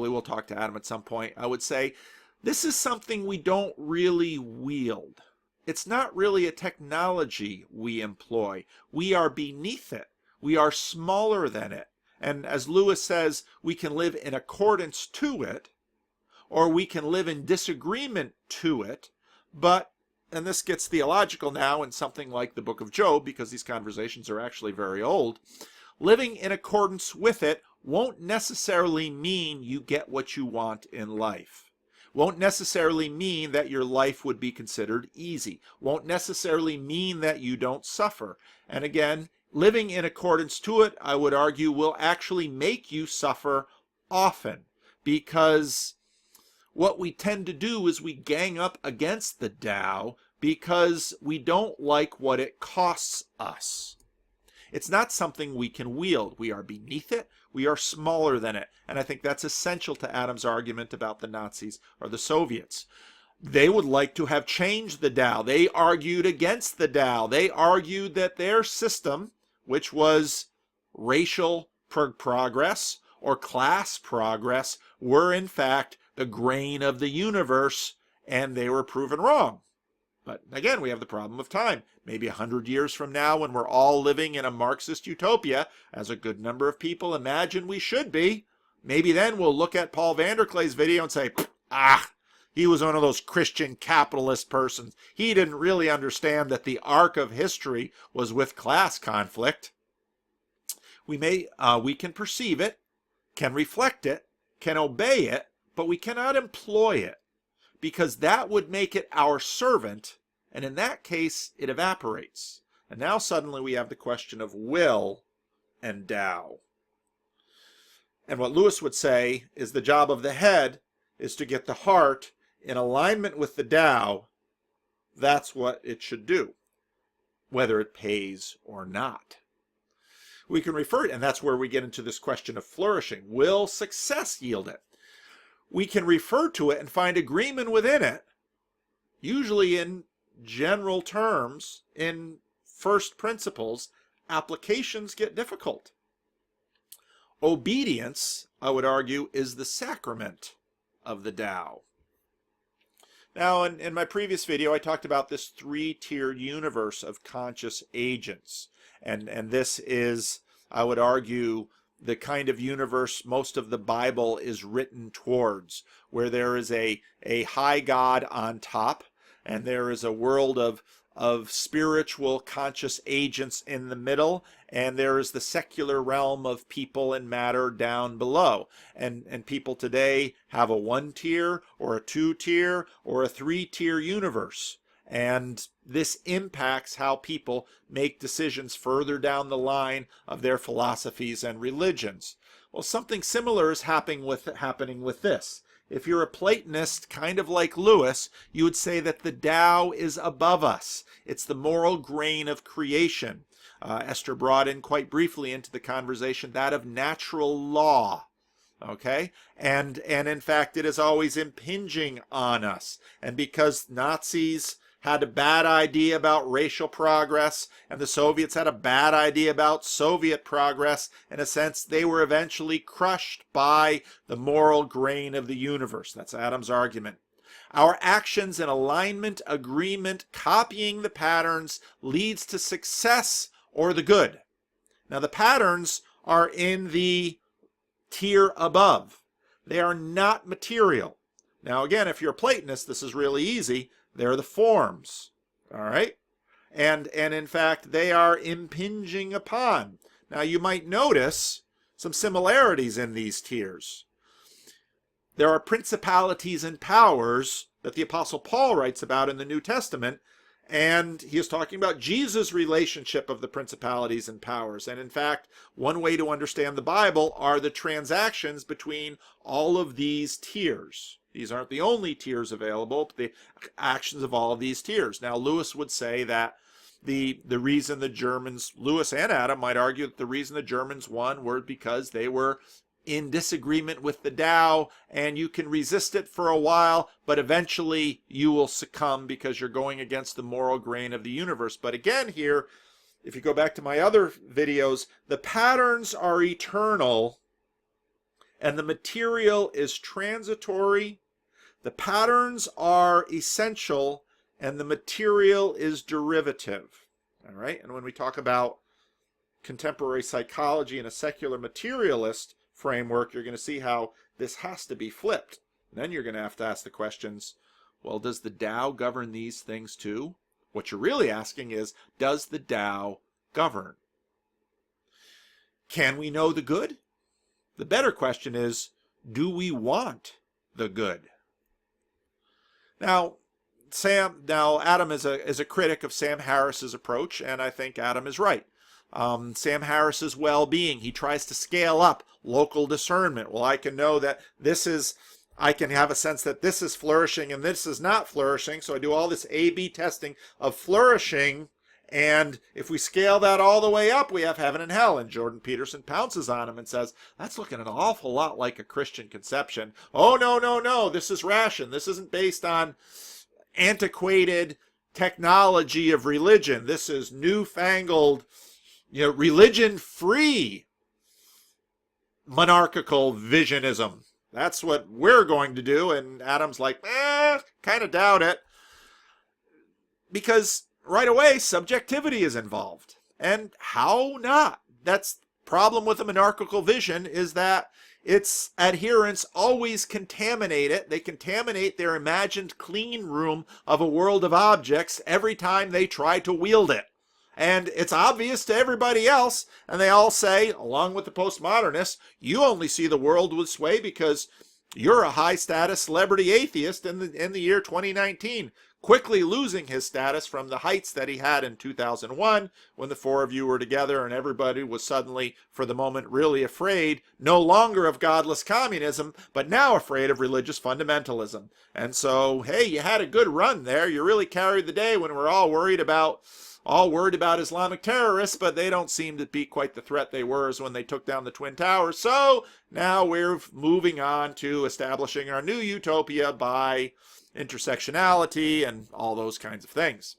will talk to Adam at some point, I would say, this is something we don't really wield. It's not really a technology we employ. We are beneath it. We are smaller than it. And as Lewis says, we can live in accordance to it, or we can live in disagreement to it. But, and this gets theological now in something like the book of Job, because these conversations are actually very old, living in accordance with it won't necessarily mean you get what you want in life. Won't necessarily mean that your life would be considered easy. Won't necessarily mean that you don't suffer. And again, living in accordance to it, I would argue, will actually make you suffer often, because what we tend to do is we gang up against the Tao because we don't like what it costs us. It's not something we can wield. We are beneath it. We are smaller than it. And I think that's essential to Adam's argument about the Nazis or the Soviets. They would like to have changed the Tao. They argued against the Tao. They argued that their system, which was racial progress or class progress, were in fact the grain of the universe, and they were proven wrong. But again, we have the problem of time. Maybe 100 years from now, when we're all living in a Marxist utopia, as a good number of people imagine we should be, maybe then we'll look at Paul Vanderklay's video and say, he was one of those Christian capitalist persons. He didn't really understand that the arc of history was with class conflict. We can perceive it, can reflect it, can obey it, but we cannot employ it, because that would make it our servant, and in that case it evaporates. And now suddenly we have the question of will and Tao. And what Lewis would say is the job of the head is to get the heart in alignment with the Tao. That's what it should do, whether it pays or not. We can refer it, and that's where we get into this question of flourishing. Will success yield it? We can refer to it and find agreement within it, usually in general terms, in first principles. Applications get difficult. Obedience, I would argue, is the sacrament of the Tao. Now, in my previous video, I talked about this 3-tiered universe of conscious agents. And this is, I would argue, the kind of universe most of the Bible is written towards, where there is a high God on top, and there is a world of spiritual conscious agents in the middle, and there is the secular realm of people and matter down below. And people today have a 1-tier or a 2-tier or a 3-tier universe. And this impacts how people make decisions further down the line of their philosophies and religions. Well, something similar is happening with this. If you're a Platonist, kind of like Lewis, you would say that the Tao is above us. It's the moral grain of creation. Esther brought in quite briefly into the conversation that of natural law. Okay, and in fact it is always impinging on us. And because Nazis had a bad idea about racial progress and the Soviets had a bad idea about Soviet progress, in a sense they were eventually crushed by the moral grain of the universe. That's Adam's argument. Our actions in alignment, agreement, copying the patterns leads to success or the good. Now the patterns are in the tier above. They are not material. Now again, if you're a Platonist, this is really easy. They're the forms. All right? And in fact, they are impinging upon. Now you might notice some similarities in these tiers. There are principalities and powers that the Apostle Paul writes about in the New Testament, and he is talking about Jesus' relationship of the principalities and powers. And in fact, one way to understand the Bible are the transactions between all of these tiers. These aren't the only tiers available, but the actions of all of these tiers. Now, Lewis would say that the reason the Germans, Lewis and Adam might argue that the reason the Germans won were because they were in disagreement with the Tao, and you can resist it for a while, but eventually you will succumb because you're going against the moral grain of the universe. But again here, if you go back to my other videos, the patterns are eternal and the material is transitory. The patterns are essential and the material is derivative. All right, and when we talk about contemporary psychology and a secular materialist framework, you're going to see how this has to be flipped. And then you're going to have to ask the questions, well, does the Tao govern these things too? What you're really asking is, does the Tao govern? Can we know the good? The better question is, do we want the good? Now, Adam is a critic of Sam Harris's approach, and I think Adam is right. Sam Harris's well-being, he tries to scale up local discernment. Well, I can know that I can have a sense that this is flourishing and this is not flourishing, so I do all this A/B testing of flourishing, and if we scale that all the way up, we have heaven and hell. And Jordan Peterson pounces on him and says, that's looking an awful lot like a Christian conception. Oh, no, this is ration. This isn't based on antiquated technology of religion. This is newfangled, religion-free monarchical visionism. That's what we're going to do. And Adam's like, kind of doubt it. Because right away, subjectivity is involved. And how not? That's the problem with a monarchical vision, is that its adherents always contaminate it. They contaminate their imagined clean room of a world of objects every time they try to wield it. And it's obvious to everybody else, and they all say, along with the postmodernists, you only see the world this way because you're a high-status celebrity atheist in the year 2019, quickly losing his status from the heights that he had in 2001 when the four of you were together and everybody was suddenly, for the moment, really afraid, no longer of godless communism, but now afraid of religious fundamentalism. And so, hey, you had a good run there. You really carried the day when we're all worried about Islamic terrorists, but they don't seem to be quite the threat they were as when they took down the Twin Towers. So now we're moving on to establishing our new utopia by intersectionality and all those kinds of things.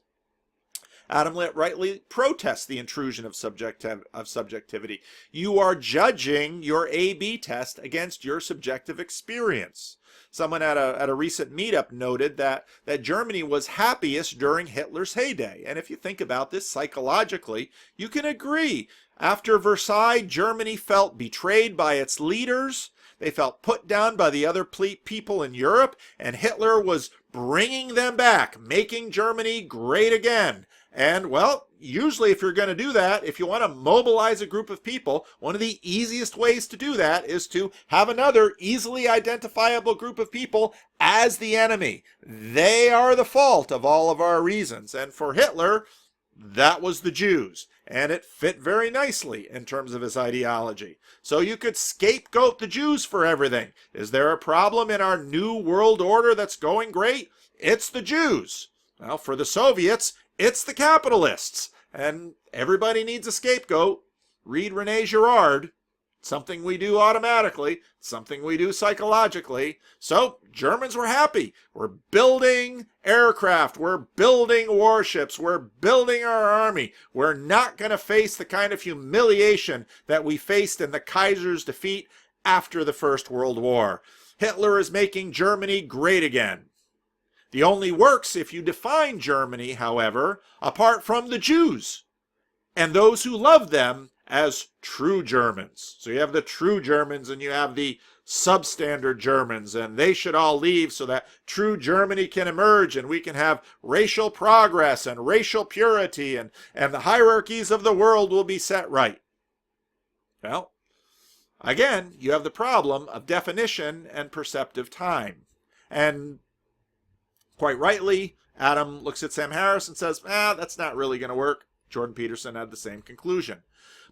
Adam rightly protests the intrusion of subjectivity. You are judging your A/B test against your subjective experience. Someone at a recent meetup noted that Germany was happiest during Hitler's heyday. And if you think about this psychologically, you can agree. After Versailles, Germany felt betrayed by its leaders. They felt put down by the other people in Europe. And Hitler was bringing them back, making Germany great again. And, well, usually if you're going to do that, if you want to mobilize a group of people, one of the easiest ways to do that is to have another easily identifiable group of people as the enemy. They are the fault of all of our reasons. And for Hitler, that was the Jews. And it fit very nicely in terms of his ideology. So you could scapegoat the Jews for everything. Is there a problem in our new world order that's going great? It's the Jews. Well, for the Soviets, it's the capitalists. And everybody needs a scapegoat. Read Rene Girard. Something we do automatically, something we do psychologically. So Germans were happy. We're building aircraft, we're building warships, we're building our army. We're not going to face the kind of humiliation that we faced in the Kaiser's defeat after the First World War. Hitler is making Germany great again. The only works if you define Germany, however, apart from the Jews and those who love them as true Germans. So you have the true Germans and you have the substandard Germans, and they should all leave so that true Germany can emerge and we can have racial progress and racial purity, and the hierarchies of the world will be set right. Well, again, you have the problem of definition and perceptive time. And quite rightly, Adam looks at Sam Harris and says, that's not really going to work. Jordan Peterson had the same conclusion.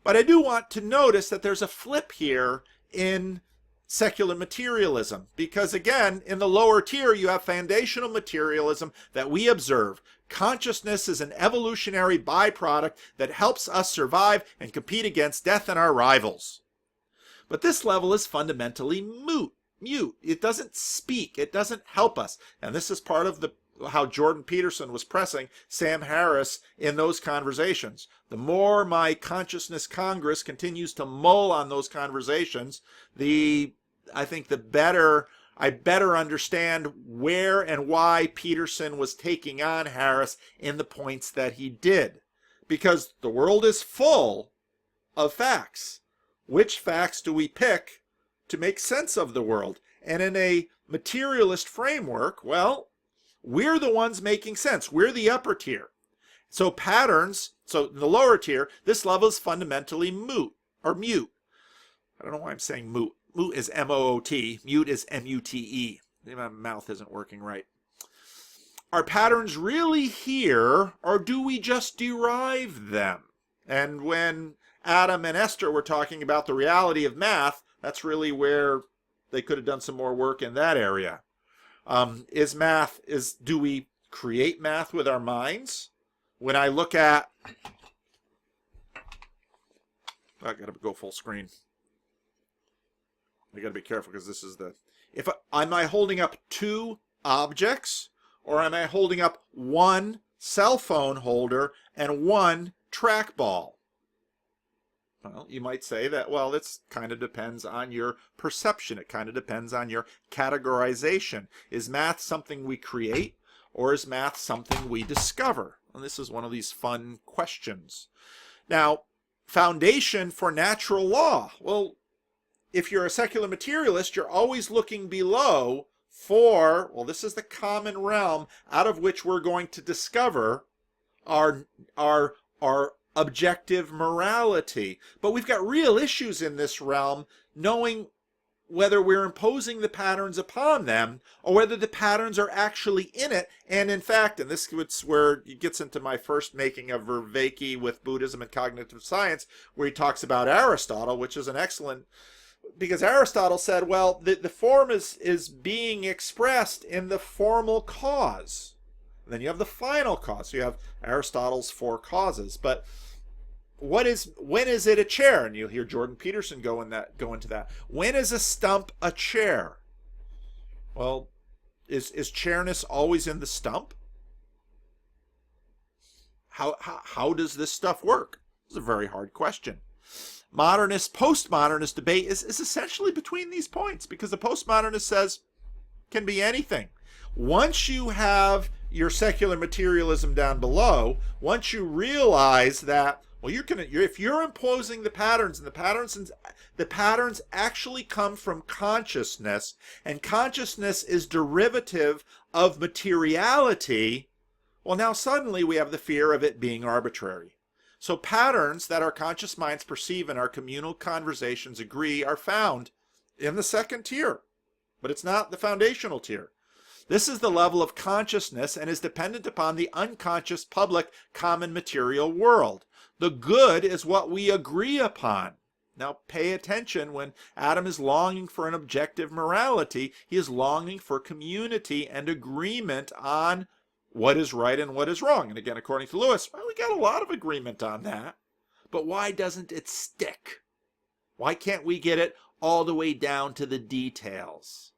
But I do want to notice that there's a flip here in secular materialism, because again, in the lower tier, you have foundational materialism that we observe. Consciousness is an evolutionary byproduct that helps us survive and compete against death and our rivals. But this level is fundamentally mute. It doesn't speak. It doesn't help us. And this is part of how Jordan Peterson was pressing Sam Harris in those conversations. The more my Consciousness Congress continues to mull on those conversations, I think the better I better understand where and why Peterson was taking on Harris in the points that he did. Because the world is full of facts. Which facts do we pick to make sense of the world? And in a materialist framework, well, we're the ones making sense. We're the upper tier. So patterns, so in the lower tier, this level is fundamentally mute. I don't know why I'm saying moot. Moot is M-O-O-T. Mute is M-U-T-E. My mouth isn't working right. Are patterns really here, or do we just derive them? And when Adam and Esther were talking about the reality of math, that's really where they could have done some more work in that area. Do we create math with our minds? When I look at, I gotta go full screen. I gotta be careful because this is am I holding up two objects, or am I holding up one cell phone holder and one trackball? Well, you might say that, well, this kind of depends on your perception. It kind of depends on your categorization. Is math something we create, or is math something we discover? And this is one of these fun questions. Now, foundation for natural law. Well, if you're a secular materialist, you're always looking below for, well, this is the common realm out of which we're going to discover our objective morality. But we've got real issues in this realm, knowing whether we're imposing the patterns upon them or whether the patterns are actually in it. And in fact, and this is where it gets into my first making of Vervaeke with Buddhism and cognitive science, where he talks about Aristotle, which is an excellent, because Aristotle said, well, the form is being expressed in the formal cause. And then you have the final cause. So you have Aristotle's four causes. But when is it a chair? And you'll hear Jordan Peterson go into that. When is a stump a chair? Well, is chairness always in the stump? How does this stuff work? It's a very hard question. Modernist, postmodernist debate is essentially between these points, because the postmodernist says can be anything. Once you have your secular materialism down below, once you realize that, well, if you're imposing the patterns, and the patterns actually come from consciousness, and consciousness is derivative of materiality, well, now suddenly we have the fear of it being arbitrary. So patterns that our conscious minds perceive in our communal conversations agree are found in the second tier, but it's not the foundational tier. This is the level of consciousness and is dependent upon the unconscious public common material world. The good is what we agree upon. Now pay attention, when Adam is longing for an objective morality, he is longing for community and agreement on what is right and what is wrong. And again, according to Lewis, well, we got a lot of agreement on that. But why doesn't it stick? Why can't we get it all the way down to the details?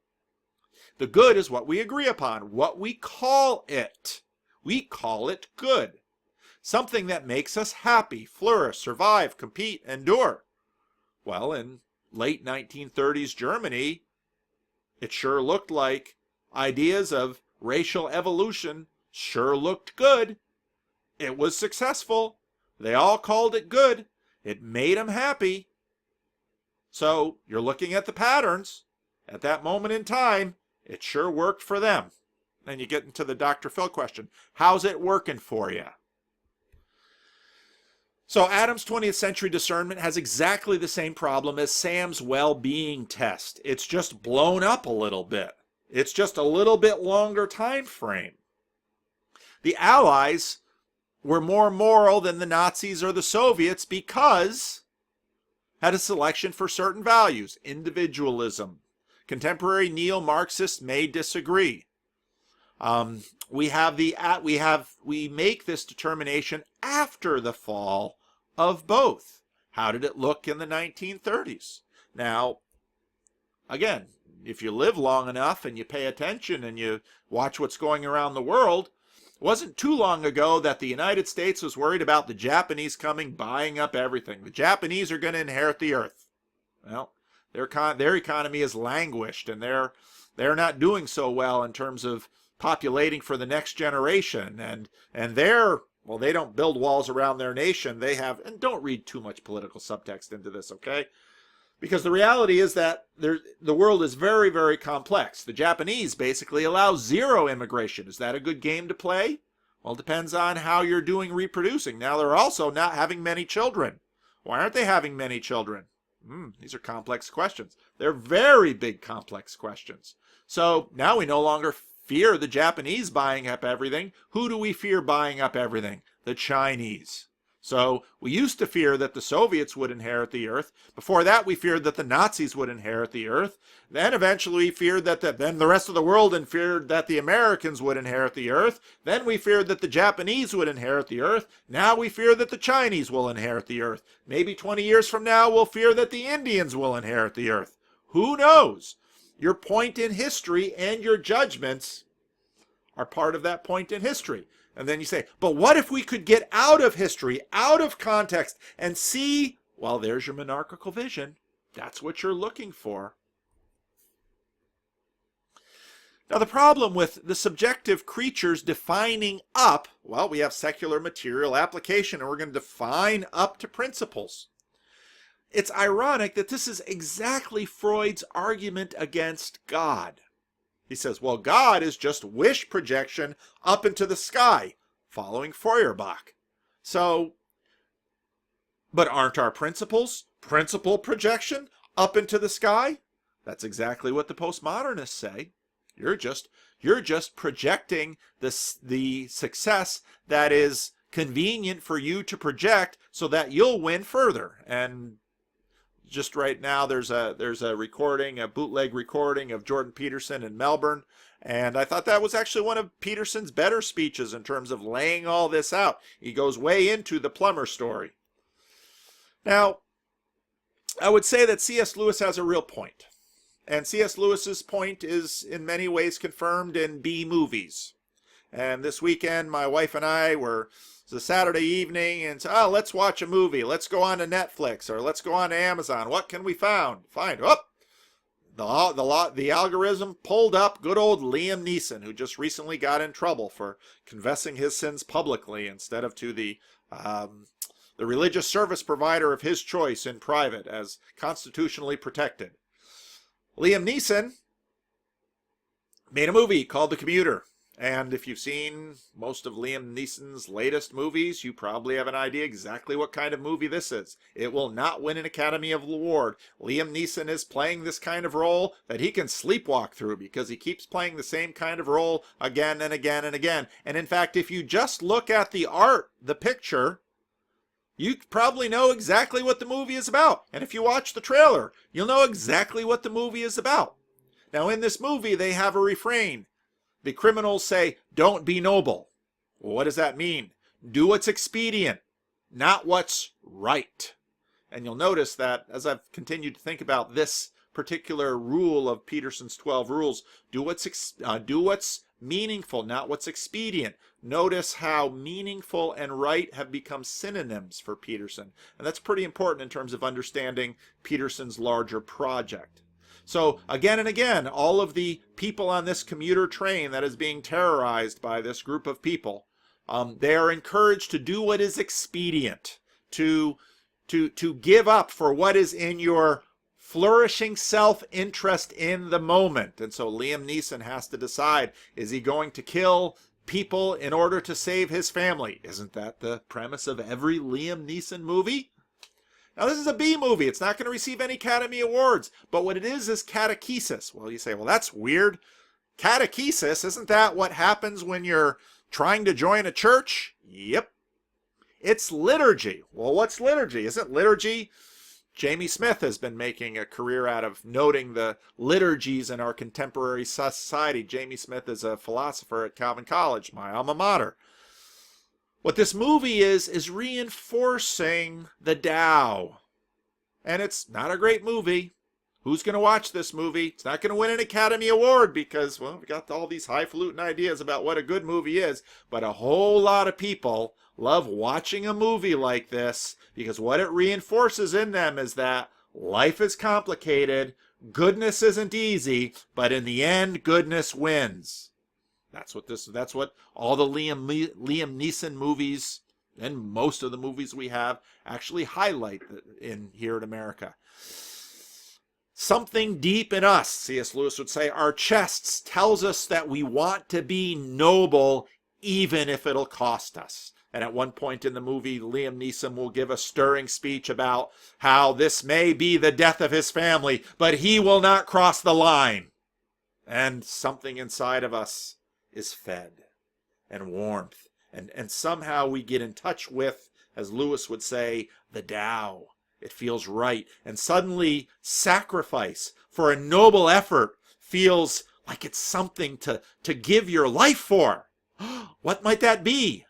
The good is what we agree upon, what we call it. We call it good. Something that makes us happy, flourish, survive, compete, endure. Well, in late 1930s Germany, it sure looked like ideas of racial evolution sure looked good. It was successful. They all called it good. It made them happy. So you're looking at the patterns. At that moment in time, it sure worked for them. Then you get into the Dr. Phil question. How's it working for you? So Adam's 20th century discernment has exactly the same problem as Sam's well-being test. It's just blown up a little bit. It's just a little bit longer time frame. The Allies were more moral than the Nazis or the Soviets because had a selection for certain values, individualism. Contemporary neo-Marxists may disagree. We make this determination after the fall of both. How did it look in the 1930s? Now, again, if you live long enough and you pay attention and you watch what's going around the world, it wasn't too long ago that the United States was worried about the Japanese coming, buying up everything. The Japanese are going to inherit the earth. Well, their economy has languished, and they're not doing so well in terms of populating for the next generation. And they don't build walls around their nation. They have, and don't read too much political subtext into this, okay? Because the reality is that the world is very, very complex. The Japanese basically allow zero immigration. Is that a good game to play? Well, it depends on how you're doing reproducing. Now, they're also not having many children. Why aren't they having many children? These are complex questions. They're very big, complex questions. So now we no longer fear the Japanese buying up everything. Who do we fear buying up everything? The Chinese. So we used to fear that the Soviets would inherit the earth. Before that, we feared that the Nazis would inherit the earth. Then eventually we feared that then the rest of the world and feared that the Americans would inherit the earth. Then we feared that the Japanese would inherit the earth. Now we fear that the Chinese will inherit the earth. Maybe 20 years from now, we'll fear that the Indians will inherit the earth. Who knows? Your point in history and your judgments are part of that point in history. And then you say, but what if we could get out of history, out of context, and see, well, there's your monarchical vision. That's what you're looking for. Now, the problem with the subjective creatures defining up, well, we have secular material application, and we're going to define up to principles. It's ironic that this is exactly Freud's argument against God. He says, well, God is just wish projection up into the sky, following Feuerbach. So, but aren't our principles principle projection up into the sky? That's exactly what the postmodernists say. You're just projecting the success that is convenient for you to project so that you'll win further. And just right now, there's a recording, a bootleg recording of Jordan Peterson in Melbourne, and I thought that was actually one of Peterson's better speeches in terms of laying all this out. He goes way into the plumber story. Now, I would say that C.S. Lewis has a real point, and C.S. Lewis's point is in many ways confirmed in B movies. And this weekend, my wife and I were. It's a Saturday evening, and so, let's watch a movie. Let's go on to Netflix, or let's go on to Amazon. What can we find? The algorithm pulled up good old Liam Neeson, who just recently got in trouble for confessing his sins publicly instead of to the religious service provider of his choice in private, as constitutionally protected. Liam Neeson made a movie called The Commuter. And if you've seen most of Liam Neeson's latest movies, you probably have an idea exactly what kind of movie this is. It will not win an Academy Award. Liam Neeson is playing this kind of role that he can sleepwalk through because he keeps playing the same kind of role again and again and again. And in fact, if you just look at the art, the picture, you probably know exactly what the movie is about. And if you watch the trailer, you'll know exactly what the movie is about. Now, in this movie, they have a refrain. The criminals say, don't be noble. Well, what does that mean? Do what's expedient, not what's right. And you'll notice that as I've continued to think about this particular rule of Peterson's 12 rules, do what's meaningful, not what's expedient. Notice how meaningful and right have become synonyms for Peterson. And that's pretty important in terms of understanding Peterson's larger project. So again and again, all of the people on this commuter train that is being terrorized by this group of people, they are encouraged to do what is expedient, to give up for what is in your flourishing self-interest in the moment. And so Liam Neeson has to decide, is he going to kill people in order to save his family? Isn't that the premise of every Liam Neeson movie? Now, this is a B movie. It's not going to receive any Academy Awards. But what it is catechesis. Well, you say, well, that's weird. Catechesis, isn't that what happens when you're trying to join a church? Yep. It's liturgy. Well, what's liturgy? Isn't liturgy? Jamie Smith has been making a career out of noting the liturgies in our contemporary society. Jamie Smith is a philosopher at Calvin College, my alma mater. What this movie is reinforcing the Tao. And it's not a great movie. Who's going to watch this movie? It's not going to win an Academy Award because, well, we got all these highfalutin ideas about what a good movie is. But a whole lot of people love watching a movie like this because what it reinforces in them is that life is complicated, goodness isn't easy, but in the end, goodness wins. That's what all the Liam Neeson movies and most of the movies we have actually highlight in here in America. Something deep in us, C.S. Lewis would say, our chests tells us that we want to be noble even if it'll cost us. And at one point in the movie, Liam Neeson will give a stirring speech about how this may be the death of his family, but he will not cross the line. And something inside of us is fed and warmth. And somehow we get in touch with, as Lewis would say, the Tao. It feels right. And suddenly sacrifice for a noble effort feels like it's something to give your life for. What might that be?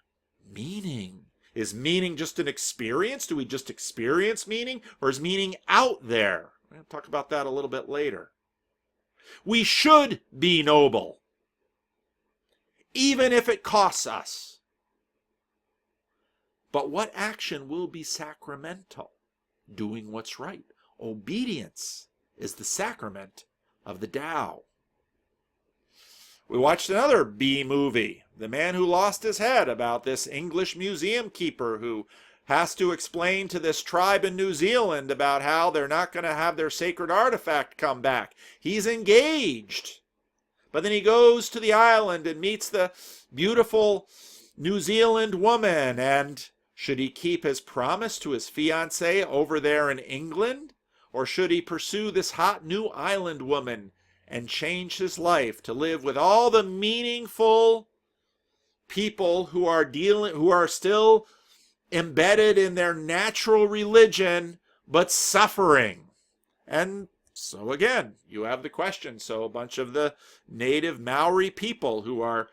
Meaning. Is meaning just an experience? Do we just experience meaning? Or is meaning out there? We're going to talk about that a little bit later. We should be noble, even if it costs us. But what action will be sacramental? Doing what's right. Obedience is the sacrament of the Tao. We watched another B movie, The Man Who Lost His Head, about this English museum keeper who has to explain to this tribe in New Zealand about how they're not going to have their sacred artifact come back. He's engaged. But then he goes to the island and meets the beautiful New Zealand woman. And should he keep his promise to his fiancée over there in England? Or should he pursue this hot new island woman and change his life to live with all the meaningful people who are still embedded in their natural religion, but suffering? And so again, you have the question. So a bunch of the native Maori people who are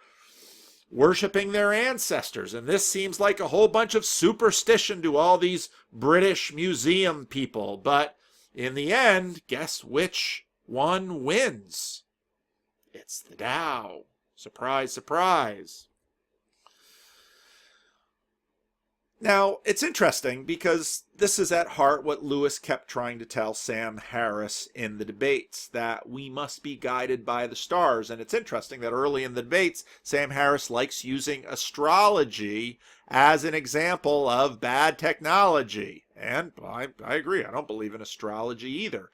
worshiping their ancestors. And this seems like a whole bunch of superstition to all these British museum people. But in the end, guess which one wins? It's the Tao. Surprise, surprise. Now, it's interesting because this is at heart what Lewis kept trying to tell Sam Harris in the debates, that we must be guided by the stars. And it's interesting that early in the debates, Sam Harris likes using astrology as an example of bad technology. And I agree, I don't believe in astrology either.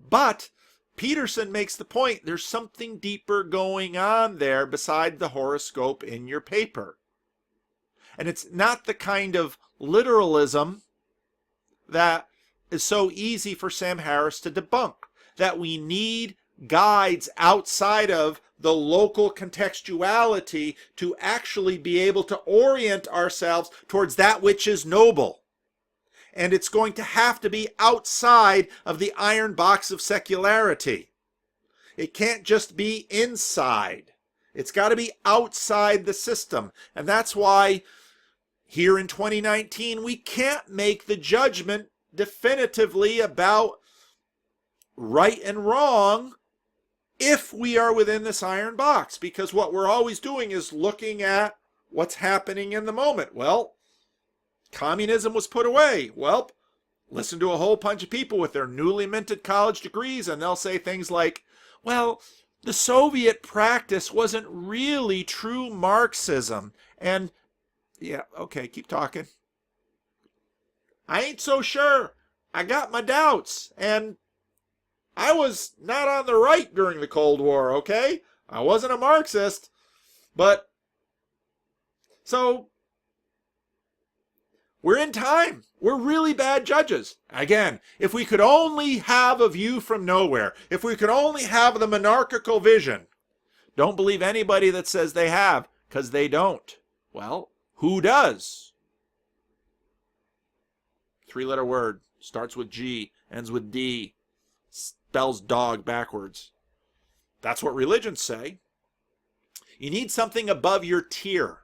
But Peterson makes the point, there's something deeper going on there beside the horoscope in your paper. And it's not the kind of literalism that is so easy for Sam Harris to debunk, that we need guides outside of the local contextuality to actually be able to orient ourselves towards that which is noble. And it's going to have to be outside of the iron box of secularity. It can't just be inside. It's got to be outside the system. And that's why here in 2019, we can't make the judgment definitively about right and wrong if we are within this iron box, because what we're always doing is looking at what's happening in the moment. Well, communism was put away. Well, listen to a whole bunch of people with their newly minted college degrees, and they'll say things like, well, the Soviet practice wasn't really true Marxism. And, yeah, okay, keep talking. I ain't so sure. I got my doubts. And I was not on the right during the Cold War, okay? I wasn't a Marxist. But, so, we're in time. We're really bad judges. Again, if we could only have a view from nowhere, if we could only have the monarchical vision, don't believe anybody that says they have, because they don't. Well, who does? Three-letter word, starts with G, ends with D, spells dog backwards. That's what religions say. You need something above your tier,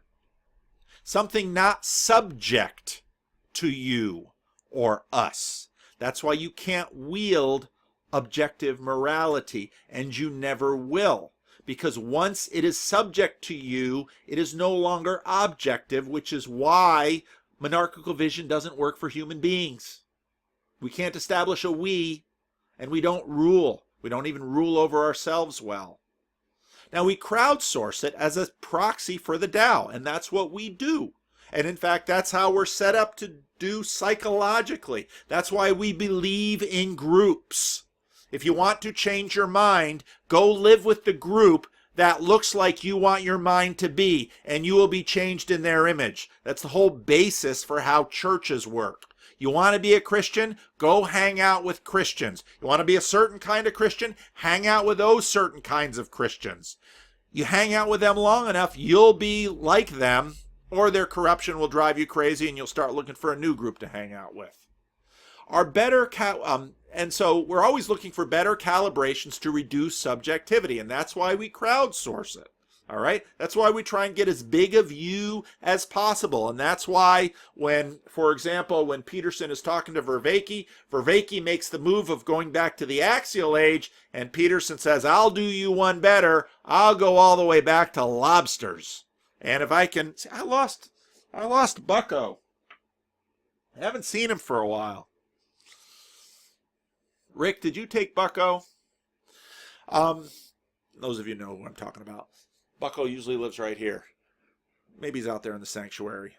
something not subject to you or us. That's why you can't wield objective morality, and you never will. Because once it is subject to you, it is no longer objective, which is why monarchical vision doesn't work for human beings. We can't establish a we, and we don't rule. We don't even rule over ourselves well. Now, we crowdsource it as a proxy for the Tao, and that's what we do. And in fact, that's how we're set up to do psychologically. That's why we believe in groups. If you want to change your mind, go live with the group that looks like you want your mind to be, and you will be changed in their image. That's the whole basis for how churches work. You want to be a Christian? Go hang out with Christians. You want to be a certain kind of Christian? Hang out with those certain kinds of Christians. You hang out with them long enough, you'll be like them, or their corruption will drive you crazy and you'll start looking for a new group to hang out with. And so we're always looking for better calibrations to reduce subjectivity, and that's why we crowdsource it. All right? That's why we try and get as big a view as possible. And that's why when, for example, when Peterson is talking to Vervaeke, Vervaeke makes the move of going back to the axial age, and Peterson says, I'll do you one better. I'll go all the way back to lobsters. And if I can, see, I lost Bucko. I haven't seen him for a while. Rick, did you take Bucko? Those of you know who I'm talking about. Bucko usually lives right here. Maybe he's out there in the sanctuary.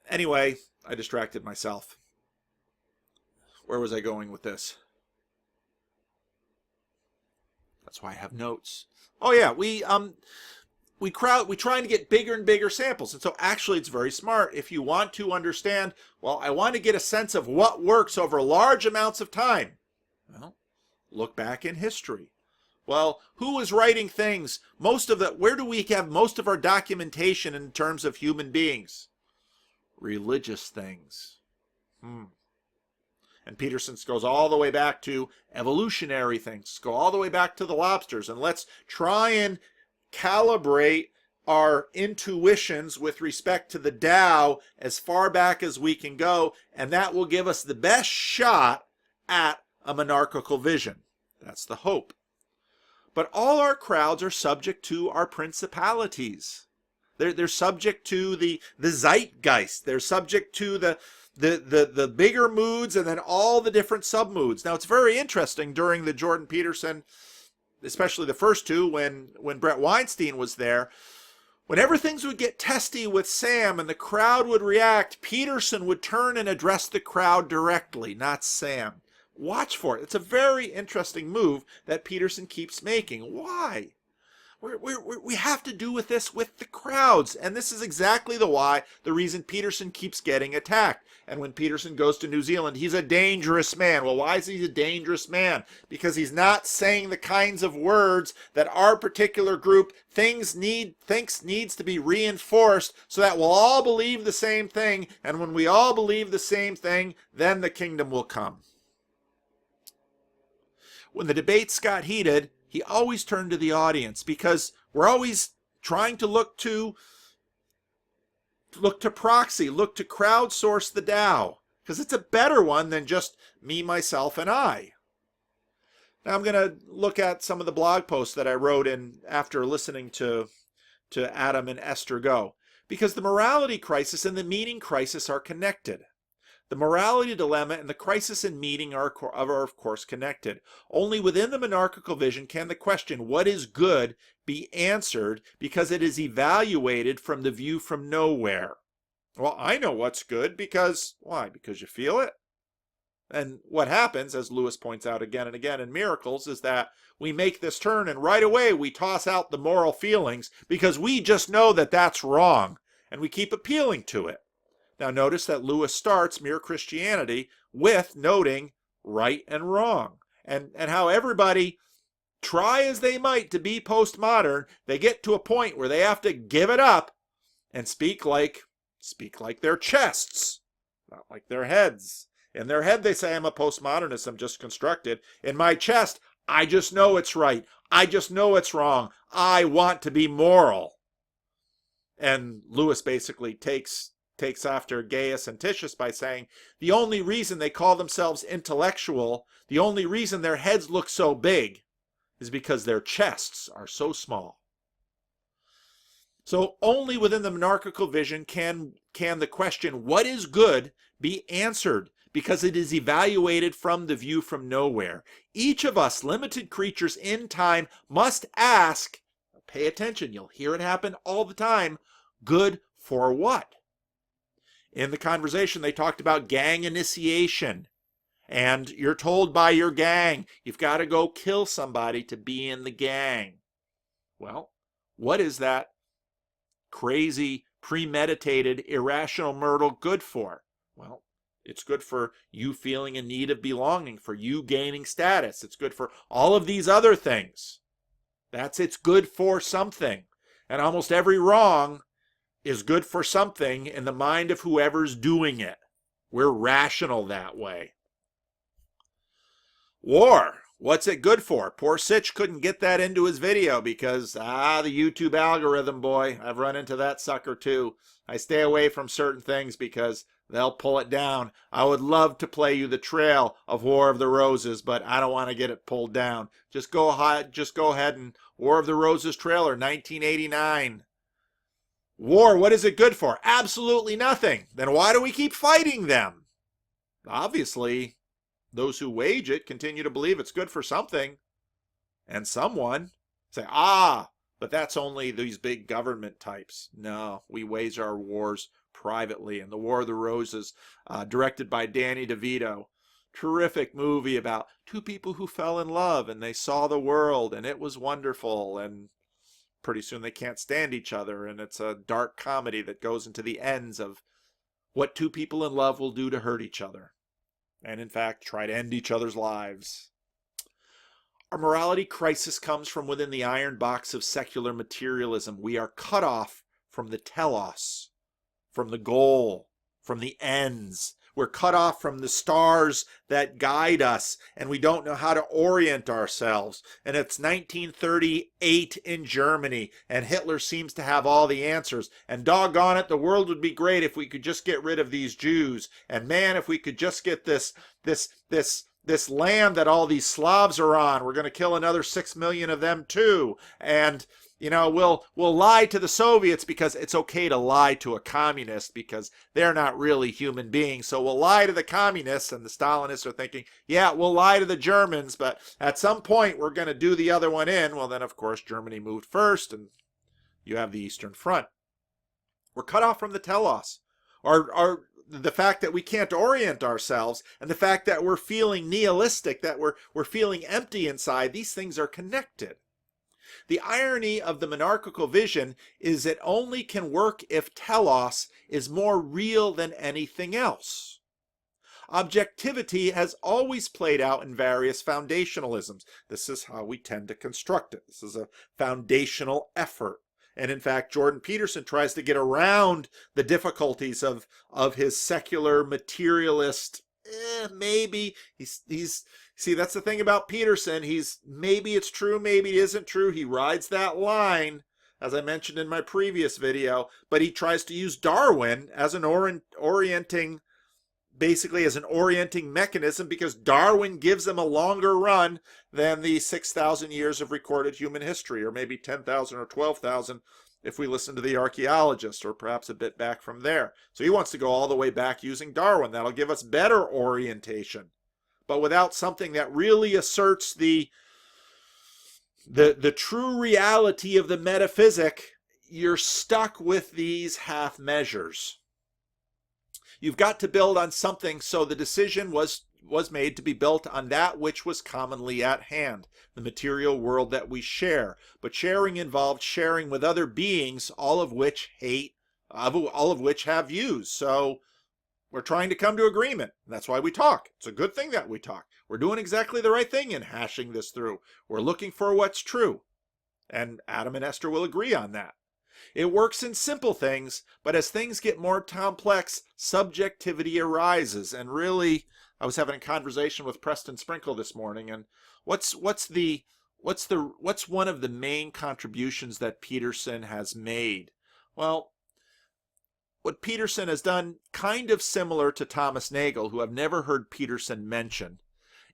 Anyway, I distracted myself. Where was I going with this? That's why I have notes. Oh yeah, we trying to get bigger and bigger samples. And so actually it's very smart. If you want to understand, well, I want to get a sense of what works over large amounts of time. Well, look back in history. Well, who was writing things? Where do we have most of our documentation in terms of human beings? Religious things. And Peterson goes all the way back to evolutionary things. Go all the way back to the lobsters. And let's try and calibrate our intuitions with respect to the Tao as far back as we can go. And that will give us the best shot at a monarchical vision. That's the hope. But all our crowds are subject to our principalities. They're subject to the zeitgeist. They're subject to the bigger moods and then all the different submoods. Now, it's very interesting during the Jordan Peterson, especially the first two, when Brett Weinstein was there, whenever things would get testy with Sam and the crowd would react, Peterson would turn and address the crowd directly, not Sam. Watch for it. It's a very interesting move that Peterson keeps making. Why? We have to do with this with the crowds. And this is exactly the reason Peterson keeps getting attacked. And when Peterson goes to New Zealand, he's a dangerous man. Well, why is he a dangerous man? Because he's not saying the kinds of words that our particular group thinks needs to be reinforced so that we'll all believe the same thing. And when we all believe the same thing, then the kingdom will come. When the debates got heated, he always turned to the audience because we're always trying to look to proxy, look to crowdsource the Tao. because it's a better one than just me, myself, and I. Now I'm going to look at some of the blog posts that I wrote in after listening to Adam and Esther go, because the morality crisis and the meaning crisis are connected. The morality dilemma and the crisis in meaning are of course connected. Only within the monarchical vision can the question, what is good, be answered, because it is evaluated from the view from nowhere. Well, I know what's good because, why? Because you feel it? And what happens, as Lewis points out again and again in Miracles, is that we make this turn and right away we toss out the moral feelings because we just know that that's wrong, and we keep appealing to it. Now notice that Lewis starts Mere Christianity with noting right and wrong, and how everybody, try as they might to be postmodern, they get to a point where they have to give it up and speak like their chests, not like their heads. In their head they say, I'm a postmodernist, I'm just constructed. In my chest, I just know it's right. I just know it's wrong. I want to be moral. And Lewis basically takes after Gaius and Titius by saying the only reason they call themselves intellectual, the only reason their heads look so big, is because their chests are so small. So only within the monarchical vision can the question, what is good, be answered, because it is evaluated from the view from nowhere. Each of us, limited creatures in time, must ask, pay attention, you'll hear it happen all the time, good for what? In the conversation, they talked about gang initiation. And you're told by your gang, you've got to go kill somebody to be in the gang. Well, what is that crazy, premeditated, irrational murder good for? Well, it's good for you feeling a need of belonging, for you gaining status. It's good for all of these other things. It's good for something. And almost every wrong is good for something in the mind of whoever's doing it. We're rational that way. War. What's it good for? Poor Sitch couldn't get that into his video because, the YouTube algorithm, boy. I've run into that sucker too. I stay away from certain things because they'll pull it down. I would love to play you the trail of War of the Roses, but I don't want to get it pulled down. Just go ahead and War of the Roses trailer, 1989. War, what is it good for? Absolutely nothing. Then why do we keep fighting them? Obviously, those who wage it continue to believe it's good for something. And someone say, but that's only these big government types. No, we wage our wars privately. And the War of the Roses, directed by Danny DeVito. Terrific movie about two people who fell in love and they saw the world and it was wonderful, and pretty soon they can't stand each other, and it's a dark comedy that goes into the ends of what two people in love will do to hurt each other, and in fact try to end each other's lives. Our morality crisis comes from within the iron box of secular materialism. We are cut off from the telos, from the goal, from the ends. We're cut off from the stars that guide us, and we don't know how to orient ourselves. And it's 1938 in Germany, and Hitler seems to have all the answers. And doggone it, the world would be great if we could just get rid of these Jews. And man, if we could just get this land that all these Slavs are on, we're going to kill another 6 million of them too. And we'll lie to the Soviets because it's okay to lie to a communist because they're not really human beings. So we'll lie to the communists, and the Stalinists are thinking, yeah, we'll lie to the Germans, but at some point we're going to do the other one in. Well, then, of course, Germany moved first, and you have the Eastern Front. We're cut off from the telos. Or the fact that we can't orient ourselves, and the fact that we're feeling nihilistic, that we're feeling empty inside, these things are connected. The irony of the monarchical vision is it only can work if telos is more real than anything else. Objectivity has always played out in various foundationalisms. This is how we tend to construct it. This is a foundational effort. And in fact, Jordan Peterson tries to get around the difficulties of his secular materialist, maybe. See, that's the thing about Peterson. Maybe it's true, maybe it isn't true. He rides that line, as I mentioned in my previous video, but he tries to use Darwin as an orienting basically as an orienting mechanism, because Darwin gives them a longer run than the 6,000 years of recorded human history, or maybe 10,000 or 12,000 if we listen to the archaeologists, or perhaps a bit back from there. So he wants to go all the way back using Darwin. That'll give us better orientation. But without something that really asserts the true reality of the metaphysic, you're stuck with these half measures. You've got to build on something, so the decision was made to be built on that which was commonly at hand, the material world that we share. But sharing involved sharing with other beings, all of which hate, all of which have views. So we're trying to come to agreement. That's why we talk. It's a good thing that we talk. We're doing exactly the right thing in hashing this through. We're looking for what's true. And Adam and Esther will agree on that. It works in simple things, but as things get more complex, subjectivity arises. And really, I was having a conversation with Preston Sprinkle this morning, and what's one of the main contributions that Peterson has made? Well, what Peterson has done, kind of similar to Thomas Nagel, who I've never heard Peterson mention,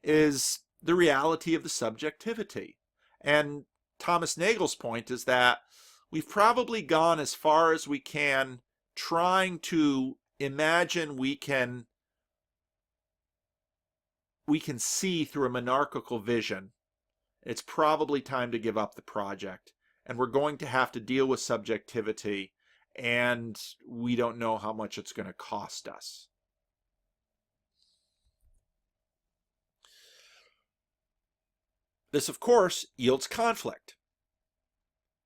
is the reality of the subjectivity. And Thomas Nagel's point is that we've probably gone as far as we can trying to imagine we can see through a monarchical vision. It's probably time to give up the project. And we're going to have to deal with subjectivity, and we don't know how much it's going to cost us. This, of course, yields conflict.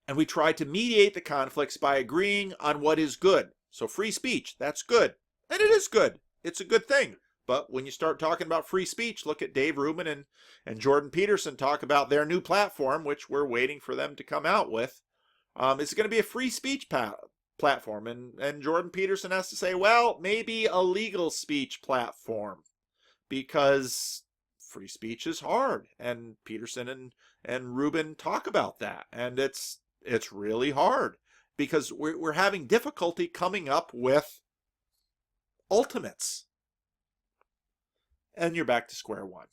And we try to mediate the conflicts by agreeing on what is good. So free speech, that's good. And it is good. It's a good thing. But when you start talking about free speech, look at Dave Rubin and Jordan Peterson talk about their new platform, which we're waiting for them to come out with. It's going to be a free speech platform. And Jordan Peterson has to say, well, maybe a legal speech platform, because free speech is hard. And Peterson and Rubin talk about that. And it's really hard, because we're having difficulty coming up with ultimates. And you're back to square one.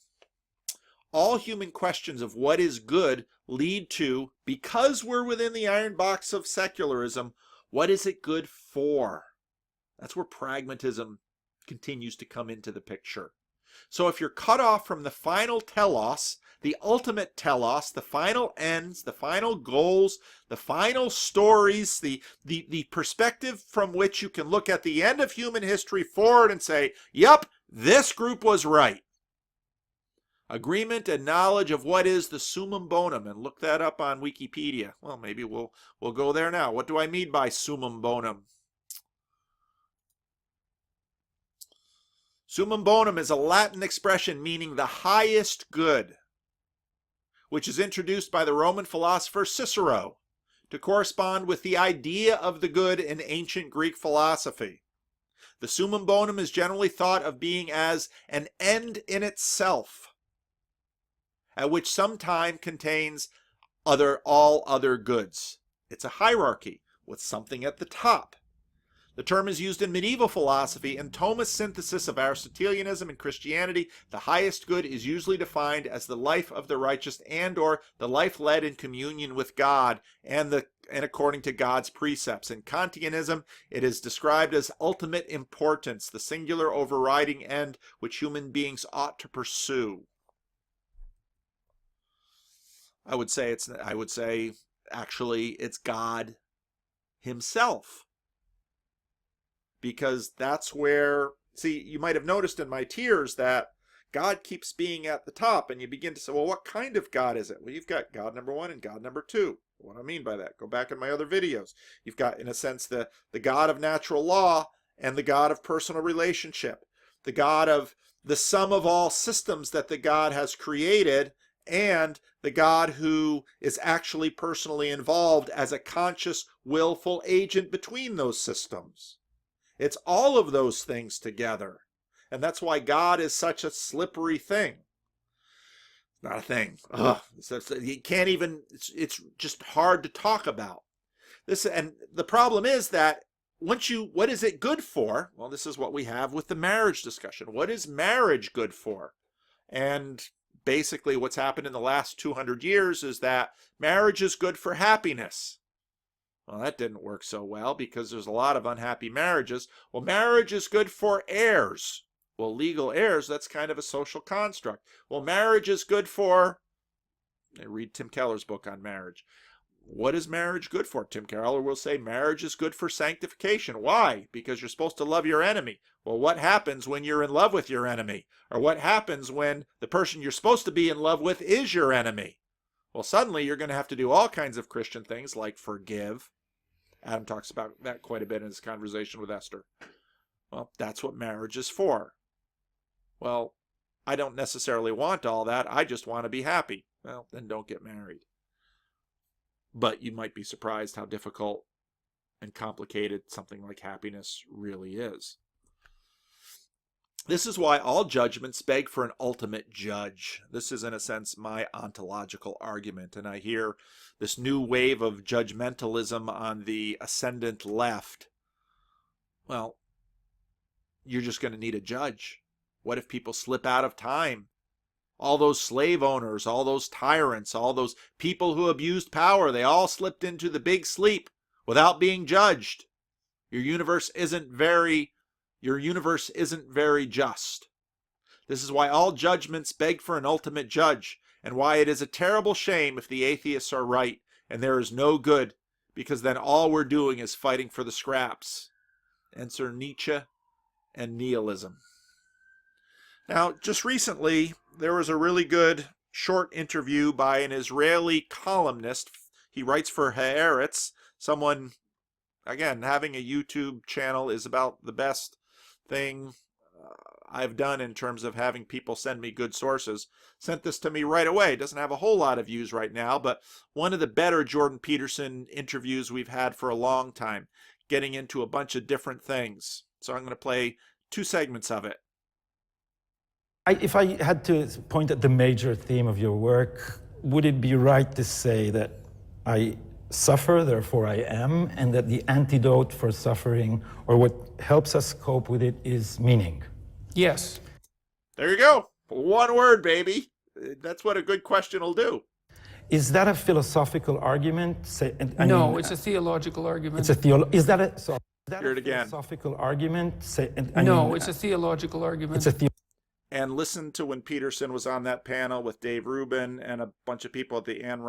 All human questions of what is good lead to, because we're within the iron box of secularism, what is it good for? That's where pragmatism continues to come into the picture. So if you're cut off from the final telos, the ultimate telos, the final ends, the final goals, the final stories, the perspective from which you can look at the end of human history forward and say, yep, this group was right. Agreement and knowledge of what is the summum bonum, and look that up on Wikipedia. Well, maybe we'll go there now. What do I mean by summum bonum? Summum bonum is a Latin expression meaning the highest good, which is introduced by the Roman philosopher Cicero to correspond with the idea of the good in ancient Greek philosophy. The summum bonum is generally thought of being as an end in itself, at which some time contains all other goods. It's a hierarchy with something at the top. The term is used in medieval philosophy. In Thomas' synthesis of Aristotelianism and Christianity, the highest good is usually defined as the life of the righteous and or the life led in communion with God and according to God's precepts. In Kantianism, it is described as ultimate importance, the singular overriding end which human beings ought to pursue. I would say actually it's God himself. Because that's where, see, you might have noticed in my tiers that God keeps being at the top, and you begin to say, well, what kind of God is it? Well, you've got God number one and God number two. What do I mean by that? Go back in my other videos. You've got, in a sense, the God of natural law and the God of personal relationship, the God of the sum of all systems that the God has created, and the God who is actually personally involved as a conscious, willful agent between those systems. It's all of those things together. And that's why God is such a slippery thing. Not a thing. You can't even, it's just hard to talk about. And the problem is that what is it good for? Well, this is what we have with the marriage discussion. What is marriage good for? And basically what's happened in the last 200 years is that marriage is good for happiness. Well, that didn't work so well because there's a lot of unhappy marriages. Well, marriage is good for heirs. Well, legal heirs, that's kind of a social construct. Well, marriage is good for, read Tim Keller's book on marriage. What is marriage good for? Tim Keller will say marriage is good for sanctification. Why? Because you're supposed to love your enemy. Well, what happens when you're in love with your enemy? Or what happens when the person you're supposed to be in love with is your enemy? Well, suddenly you're going to have to do all kinds of Christian things like forgive. Adam talks about that quite a bit in his conversation with Esther. Well, that's what marriage is for. Well, I don't necessarily want all that. I just want to be happy. Well, then don't get married. But you might be surprised how difficult and complicated something like happiness really is. This is why all judgments beg for an ultimate judge. This is, in a sense, my ontological argument. And I hear this new wave of judgmentalism on the ascendant left. Well, you're just going to need a judge. What if people slip out of time? All those slave owners, all those tyrants, all those people who abused power, they all slipped into the big sleep without being judged. Your universe isn't very just. This is why all judgments beg for an ultimate judge, and why it is a terrible shame if the atheists are right and there is no good, because then all we're doing is fighting for the scraps. Enter Nietzsche and nihilism. Now, just recently, there was a really good short interview by an Israeli columnist. He writes for Haaretz. Someone, again, having a YouTube channel is about the best thing I've done in terms of having people send me good sources. Sent this to me right away. Doesn't have a whole lot of views right now, but one of the better Jordan Peterson interviews we've had for a long time, getting into a bunch of different things. So I'm going to play 2 segments of it. If I had to point at the major theme of your work, would it be right to say that I suffer, therefore I am, and that the antidote for suffering, or what helps us cope with it, is meaning? Yes. There you go. 1 word, baby. That's what a good question will do. Is that a philosophical argument? No, it's a theological argument. Is that a Hear it again. philosophical argument? No, it's a theological argument. And listen to when Peterson was on that panel with Dave Rubin and a bunch of people at the Ayn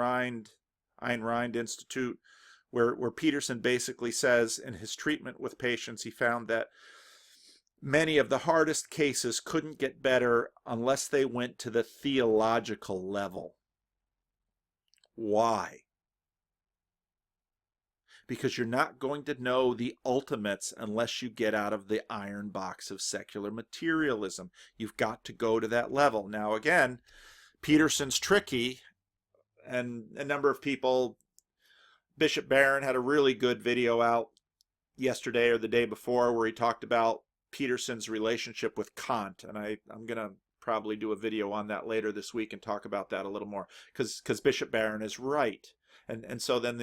Rand Institute, where Peterson basically says in his treatment with patients, he found that many of the hardest cases couldn't get better unless they went to the theological level. Why? Because you're not going to know the ultimates unless you get out of the iron box of secular materialism. You've got to go to that level. Now, again, Peterson's tricky, and a number of people, Bishop Barron had a really good video out yesterday or the day before where he talked about Peterson's relationship with Kant, and I'm going to probably do a video on that later this week and talk about that a little more, because Bishop Barron is right. And so then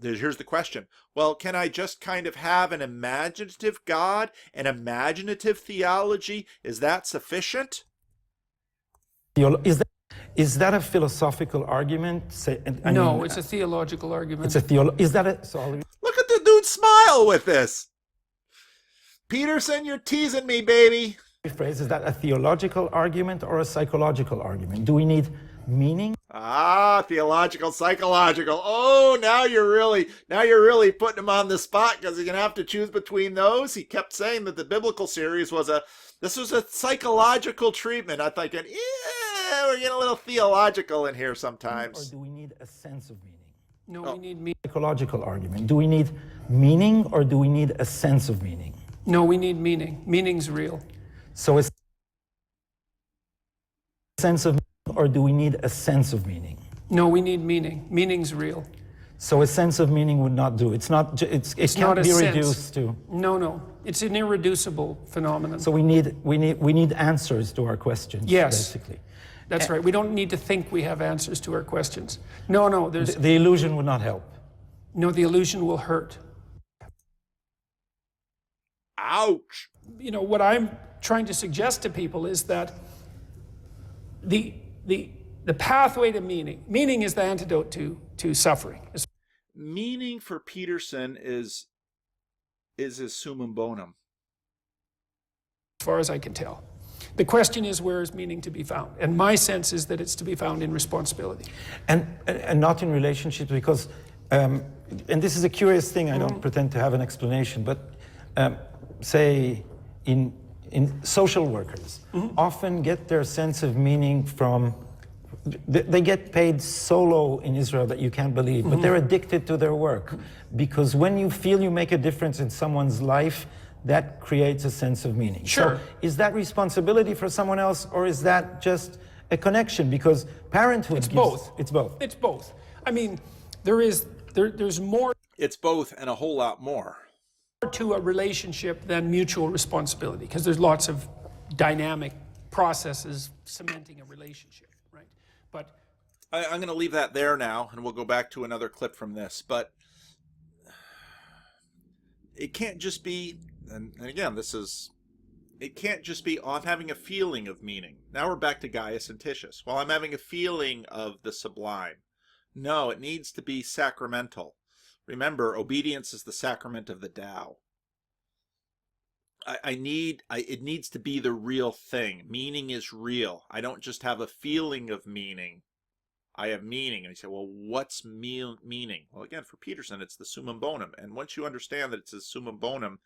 here's the question. Well, can I just kind of have an imaginative God, an imaginative theology? Is that sufficient? Is that a philosophical argument? No, it's a theological argument. Sorry. Look at the dude smile with this. Peterson, you're teasing me, baby. Phrase, is that a theological argument or a psychological argument? Do we need meaning? Theological, psychological. Oh, now you're really putting him on the spot, because he's gonna have to choose between those. He kept saying that the biblical series was a psychological treatment. I'm thinking, we're getting a little theological in here sometimes. Or do we need a sense of meaning? No, we need meaning. Psychological argument. Do we need meaning or do we need a sense of meaning? No, we need meaning. Meaning's real. So it's a sense of meaning, or do we need a sense of meaning? No, we need meaning. Meaning's real. So a sense of meaning would not do. It can't be reduced to. No. It's an irreducible phenomenon. So we need answers to our questions. Yes. Basically. That's right. We don't need to think we have answers to our questions. No, The illusion would not help. No, the illusion will hurt. Ouch. You know, what I'm trying to suggest to people is that the pathway to meaning is the antidote to suffering. As Meaning for Peterson is his summum bonum. far as I can tell. The question is, where is meaning to be found? And my sense is that it's to be found in responsibility. And not in relationships, because, and this is a curious thing, I don't pretend to have an explanation, but say in social workers often get their sense of meaning from, they get paid so low in Israel that you can't believe, but they're addicted to their work. Because when you feel you make a difference in someone's life, that creates a sense of meaning. Sure. So is that responsibility for someone else, or is that just a connection? Because parenthood It's both. It's both. It's both. I mean, there's more It's both and a whole lot more. to a relationship than mutual responsibility, because there's lots of dynamic processes cementing a relationship, right? But I'm going to leave that there now, and we'll go back to another clip from this. But it can't just be, and again, it can't just be, oh, I'm having a feeling of meaning. Now we're back to Gaius and Titius. Well, I'm having a feeling of the sublime. No, it needs to be sacramental. Remember, obedience is the sacrament of the Tao. It needs to be the real thing. Meaning is real. I don't just have a feeling of meaning. I have meaning. And you say, well, what's meaning? Well, again, for Peterson, it's the summum bonum. And once you understand that it's a summum bonum,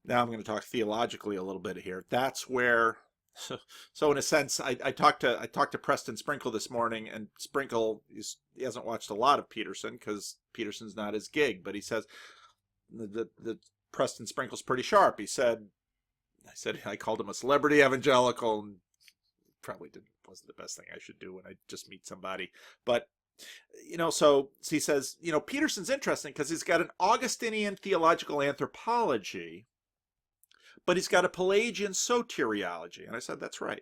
now I'm going to talk theologically a little bit here. That's where, so in a sense, I talked to Preston Sprinkle this morning, and Sprinkle, he hasn't watched a lot of Peterson because Peterson's not his gig, but he says the Preston Sprinkle's pretty sharp. He said, I called him a celebrity evangelical, and probably wasn't the best thing I should do when I just meet somebody. But, so he says, Peterson's interesting because he's got an Augustinian theological anthropology, but he's got a Pelagian soteriology. And I said, that's right.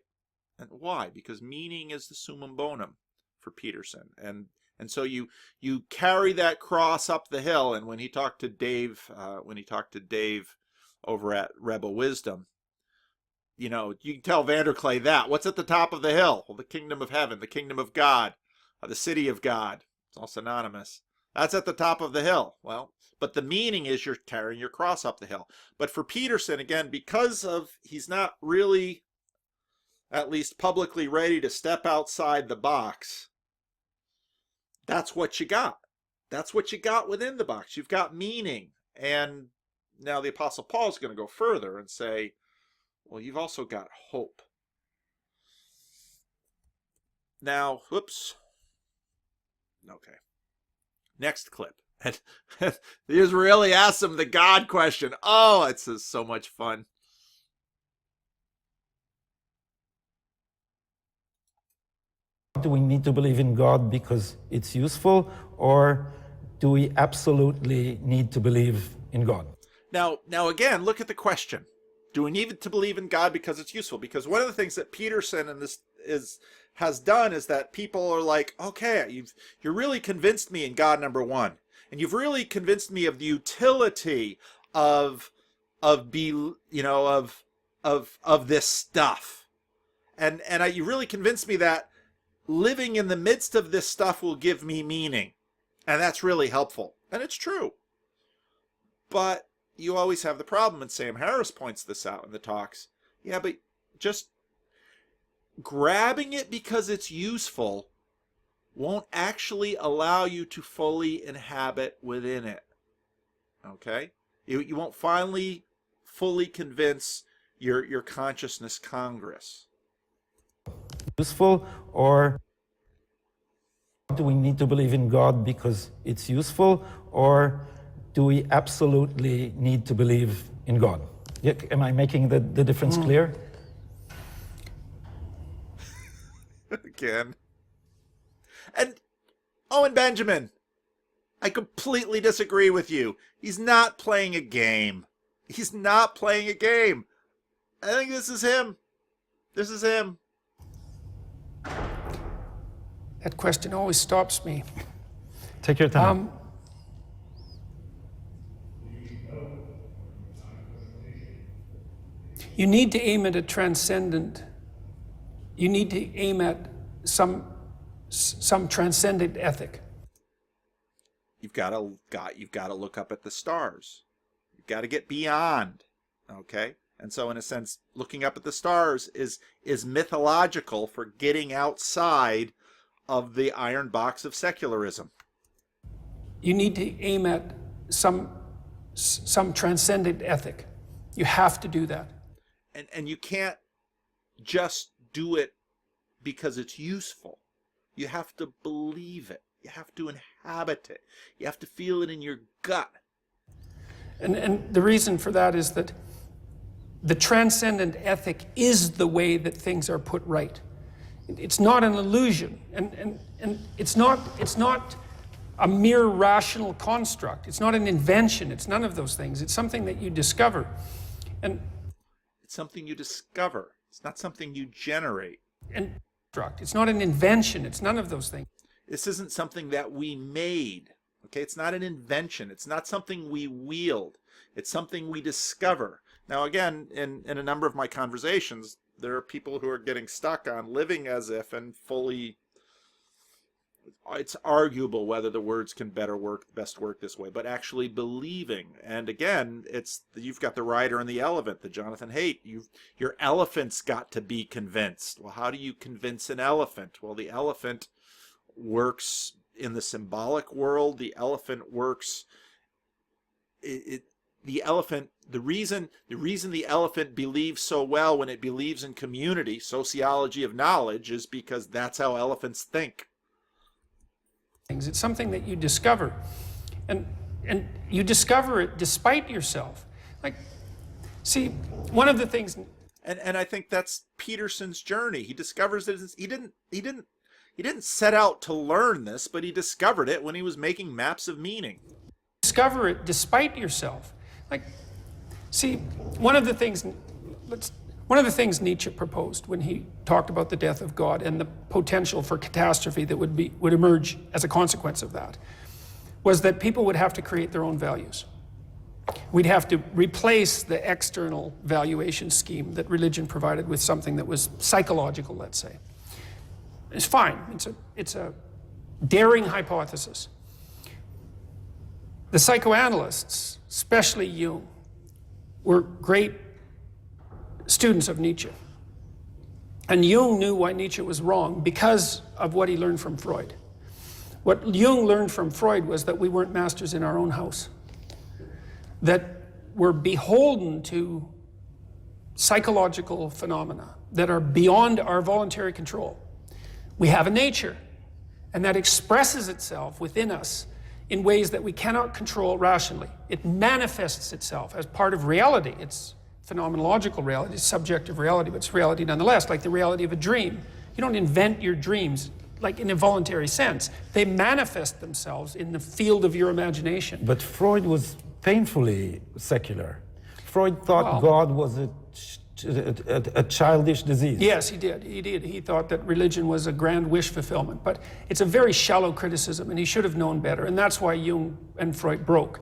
And why? Because meaning is the summum bonum for Peterson. And so you carry that cross up the hill. And when he talked to Dave, over at Rebel Wisdom, you can tell Vanderclay that. What's at the top of the hill? Well, the kingdom of heaven, the kingdom of God, the city of God. It's all synonymous. That's at the top of the hill. Well, but the meaning is you're carrying your cross up the hill. But for Peterson, again, because of he's not really, at least publicly, ready to step outside the box, that's what you got. That's what you got within the box. You've got meaning. And now the Apostle Paul is going to go further and say, well, you've also got hope. Now, whoops. Okay. Next clip. And he just really asks him the God question. Oh, it's just so much fun. Do we need to believe in God because it's useful, or do we absolutely need to believe in God? Now again, look at the question. Do we need to believe in God because it's useful? Because one of the things that Peterson and this has done is that people are like, okay, you're really convinced me in God, number one, and you've really convinced me of the utility of this stuff, and you really convinced me that living in the midst of this stuff will give me meaning, and that's really helpful, and it's true. But you always have the problem, and Sam Harris points this out in the talks. Yeah, but just grabbing it because it's useful won't actually allow you to fully inhabit within it. Okay? You won't finally fully convince your consciousness Congress. Useful, or do we need to believe in God because it's useful, or do we absolutely need to believe in God? Am I making the difference clear? Again. And Owen Benjamin, I completely disagree with you. He's not playing a game. He's not playing a game. I think this is him. This is him. that question always stops me. Take your time. You need to aim at a transcendent, you need to aim at some transcendent ethic. You've got to look up at the stars. You've got to get beyond, okay? And so in a sense, looking up at the stars is mythological for getting outside of the iron box of secularism. You need to aim at some transcendent ethic. You have to do that. And you can't just do it because it's useful. You have to believe it. You have to inhabit it. You have to feel it in your gut. And the reason for that is that the transcendent ethic is the way that things are put right. It's not an illusion, and it's not a mere rational construct. It's not an invention. It's none of those things. It's something that you discover. And it's something you discover. It's not something you generate. And it's not an invention. It's none of those things. This isn't something that we made. Okay, it's not an invention. It's not something we wield. It's something we discover. Now, again, in a number of my conversations, there are people who are getting stuck on living as if and fully. It's arguable whether the words can best work this way, but actually believing. And again, you've got the rider and the elephant, the Jonathan Haidt. Your elephant's got to be convinced. Well, how do you convince an elephant? Well, the elephant works in the symbolic world. The elephant works. The reason the elephant believes so well when it believes in community, sociology of knowledge, is because that's how elephants think. It's something that you discover, and you discover it despite yourself. Like, see, one of the things, and I think that's Peterson's journey. He discovers that he didn't set out to learn this, but he discovered it when he was making maps of meaning. Discover it despite yourself. Like, see, one of the things Nietzsche proposed when he talked about the death of God and the potential for catastrophe that would emerge as a consequence of that was that people would have to create their own values. We'd have to replace the external valuation scheme that religion provided with something that was psychological, let's say. It's fine. It's a daring hypothesis. The psychoanalysts, especially Jung, were great students of Nietzsche. And Jung knew why Nietzsche was wrong because of what he learned from Freud. What Jung learned from Freud was that we weren't masters in our own house, that we're beholden to psychological phenomena that are beyond our voluntary control. We have a nature, and that expresses itself within us in ways that we cannot control rationally. It manifests itself as part of reality. It's phenomenological reality, it's subjective reality, but it's reality nonetheless, like the reality of a dream. You don't invent your dreams, like in a voluntary sense. They manifest themselves in the field of your imagination. But Freud was painfully secular. Freud thought God was a childish disease. Yes, he did. He thought that religion was a grand wish fulfillment, but it's a very shallow criticism, and he should have known better, and that's why Jung and Freud broke.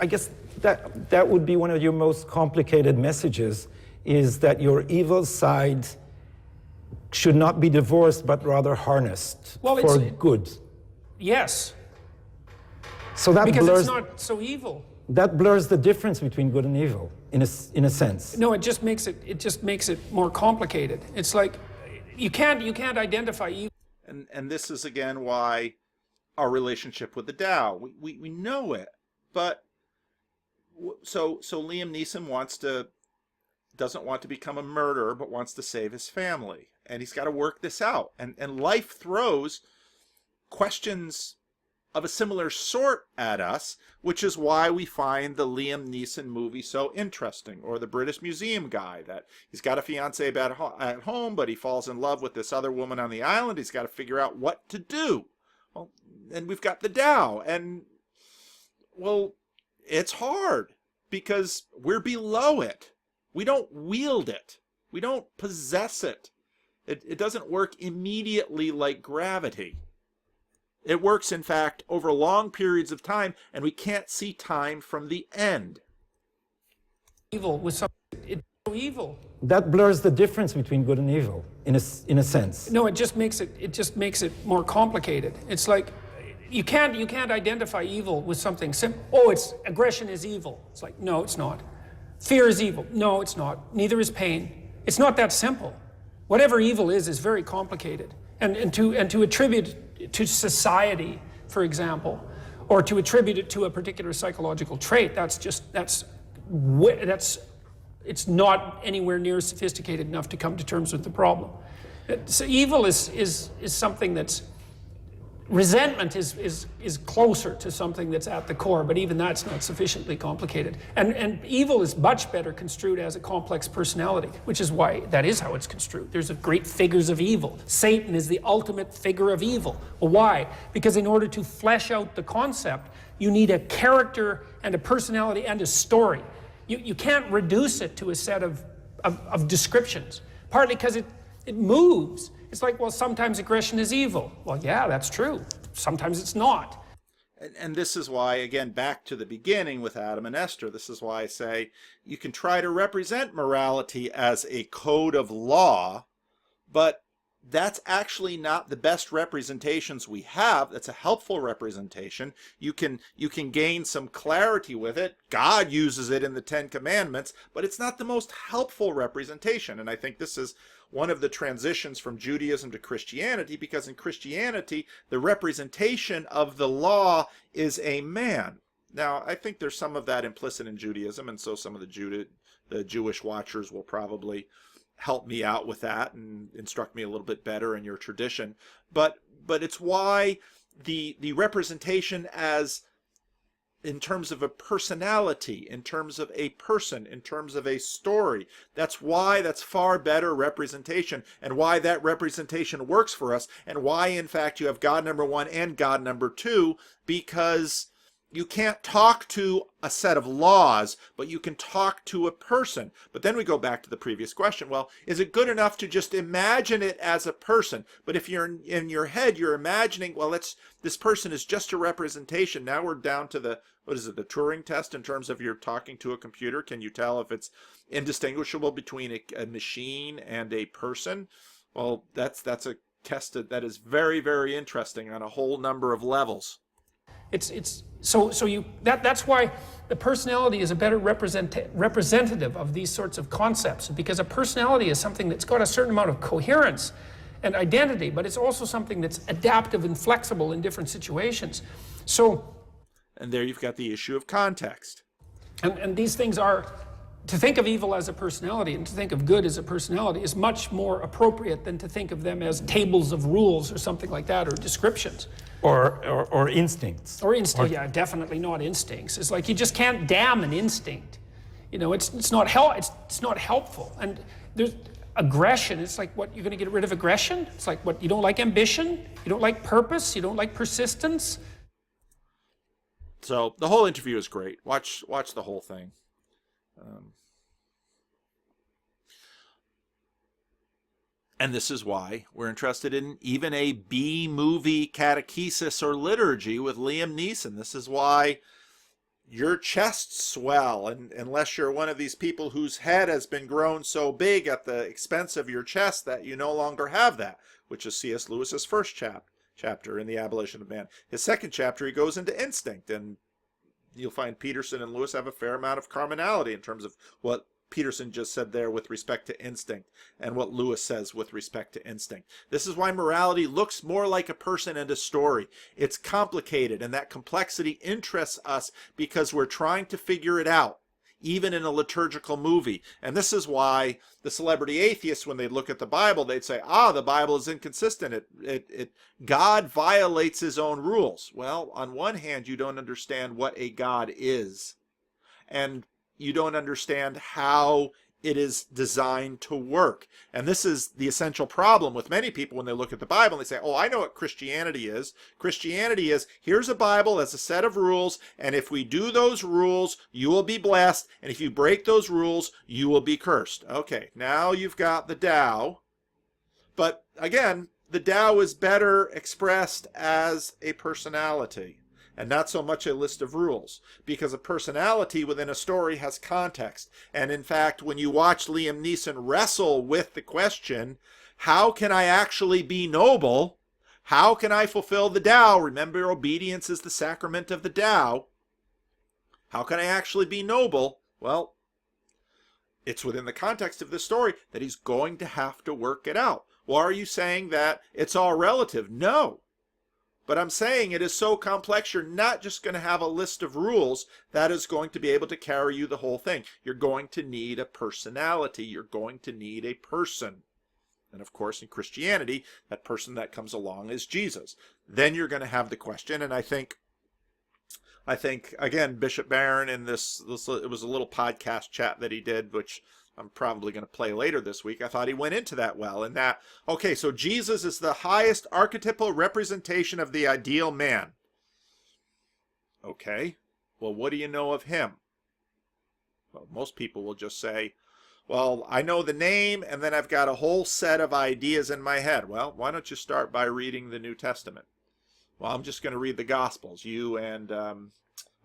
I guess that would be one of your most complicated messages, is that your evil side should not be divorced, but rather harnessed for good. Yes. So that because blurs, it's not so evil. That blurs the difference between good and evil, in a sense. No, it just makes it more complicated. It's like you can't identify evil. And this is again why our relationship with the Tao. We know it, but so Liam Neeson doesn't want to become a murderer, but wants to save his family, and he's got to work this out. And life throws questions of a similar sort at us, which is why we find the Liam Neeson movie so interesting, or the British Museum guy, that he's got a fiancée at home, but he falls in love with this other woman on the island. He's got to figure out what to do. Well, and we've got the Tao, and well, it's hard because we're below it. We don't wield it. We don't possess it. It doesn't work immediately like gravity. It works, in fact, over long periods of time, and we can't see time from the end. Evil with something. It's so evil. that blurs the difference between good and evil, in a sense. No, it just makes it more complicated. It's like you can't identify evil with something simple. Oh, aggression is evil. It's like, no, it's not. Fear is evil. No, it's not. Neither is pain. It's not that simple. Whatever evil is very complicated. And to attribute it to society, for example, or to attribute it to a particular psychological trait, it's not anywhere near sophisticated enough to come to terms with the problem. So evil is something that's, resentment is closer to something that's at the core, but even that's not sufficiently complicated. And evil is much better construed as a complex personality, which is why that is how it's construed. There's great figures of evil. Satan is the ultimate figure of evil. Well, why? Because in order to flesh out the concept, you need a character and a personality and a story. You can't reduce it to a set of descriptions, partly because it moves. It's like, well, sometimes aggression is evil. Well, yeah, that's true. Sometimes it's not. And this is why, again, back to the beginning with Adam and Esther, this is why I say you can try to represent morality as a code of law, but that's actually not the best representations we have. That's a helpful representation. You can gain some clarity with it. God uses it in the Ten Commandments, but it's not the most helpful representation. And I think this is one of the transitions from Judaism to Christianity, because in Christianity, the representation of the law is a man. Now, I think there's some of that implicit in Judaism, and so some of the Jewish watchers will probably help me out with that and instruct me a little bit better in your tradition. But it's why the representation as in terms of a personality, in terms of a person, in terms of a story, that's why that's far better representation, and why that representation works for us, and why in fact you have God number one and God number two, because you can't talk to a set of laws, but you can talk to a person. But then we go back to the previous question. Well, is it good enough to just imagine it as a person? But if you're in your head, you're imagining, well, this person is just a representation. Now we're down to the Turing test in terms of you're talking to a computer. Can you tell if it's indistinguishable between a machine and a person? Well, that's a test that is very, very interesting on a whole number of levels. That's why the personality is a better representative of these sorts of concepts, because a personality is something that's got a certain amount of coherence and identity, but it's also something that's adaptive and flexible in different situations. And there you've got the issue of context. And these things are, to think of evil as a personality and to think of good as a personality is much more appropriate than to think of them as tables of rules or something like that, or descriptions. Or instincts. Yeah, definitely not instincts. It's like you just can't damn an instinct. You know, it's not helpful. And there's aggression. It's like, what, you're going to get rid of aggression? It's like, what, you don't like ambition? You don't like purpose? You don't like persistence? So the whole interview is great. Watch the whole thing. And this is why we're interested in even a B-movie catechesis or liturgy with Liam Neeson. This is why your chests swell, and unless you're one of these people whose head has been grown so big at the expense of your chest that you no longer have that, which is C.S. Lewis's first chapter in The Abolition of Man. His second chapter, he goes into instinct, and you'll find Peterson and Lewis have a fair amount of commonality in terms of what Peterson just said there with respect to instinct and what Lewis says with respect to instinct. This is why morality looks more like a person and a story. It's complicated, and that complexity interests us because we're trying to figure it out, even in a liturgical movie. And this is why the celebrity atheists, when they look at the Bible, they'd say, the Bible is inconsistent. God violates his own rules. Well, on one hand, you don't understand what a God is, and you don't understand how it is designed to work. And this is the essential problem with many people when they look at the Bible and they say, I know what Christianity is. Christianity is, here's a Bible as a set of rules, and if we do those rules, you will be blessed, and if you break those rules, you will be cursed. Okay, now you've got the Dao, but again, the Dao is better expressed as a personality. and not so much a list of rules, because a personality within a story has context. And in fact, when you watch Liam Neeson wrestle with the question, how can I actually be noble? How can I fulfill the Tao? Remember, obedience is the sacrament of the Tao. How can I actually be noble? Well, it's within the context of this story that he's going to have to work it out. Well, are you saying that it's all relative? No. But I'm saying it is so complex, you're not just going to have a list of rules that is going to be able to carry you the whole thing. You're going to need a personality. You're going to need a person. And of course, in Christianity, that person that comes along is Jesus. Then you're going to have the question, and I think again, Bishop Barron in this it was a little podcast chat that he did, which I'm probably going to play later this week. I thought he went into that well, in that, okay, so Jesus is the highest archetypal representation of the ideal man. Okay, well, what do you know of him? Well, most people will just say, well, I know the name, and then I've got a whole set of ideas in my head. Well, why don't you start by reading the New Testament? Well, I'm just going to read the Gospels, you and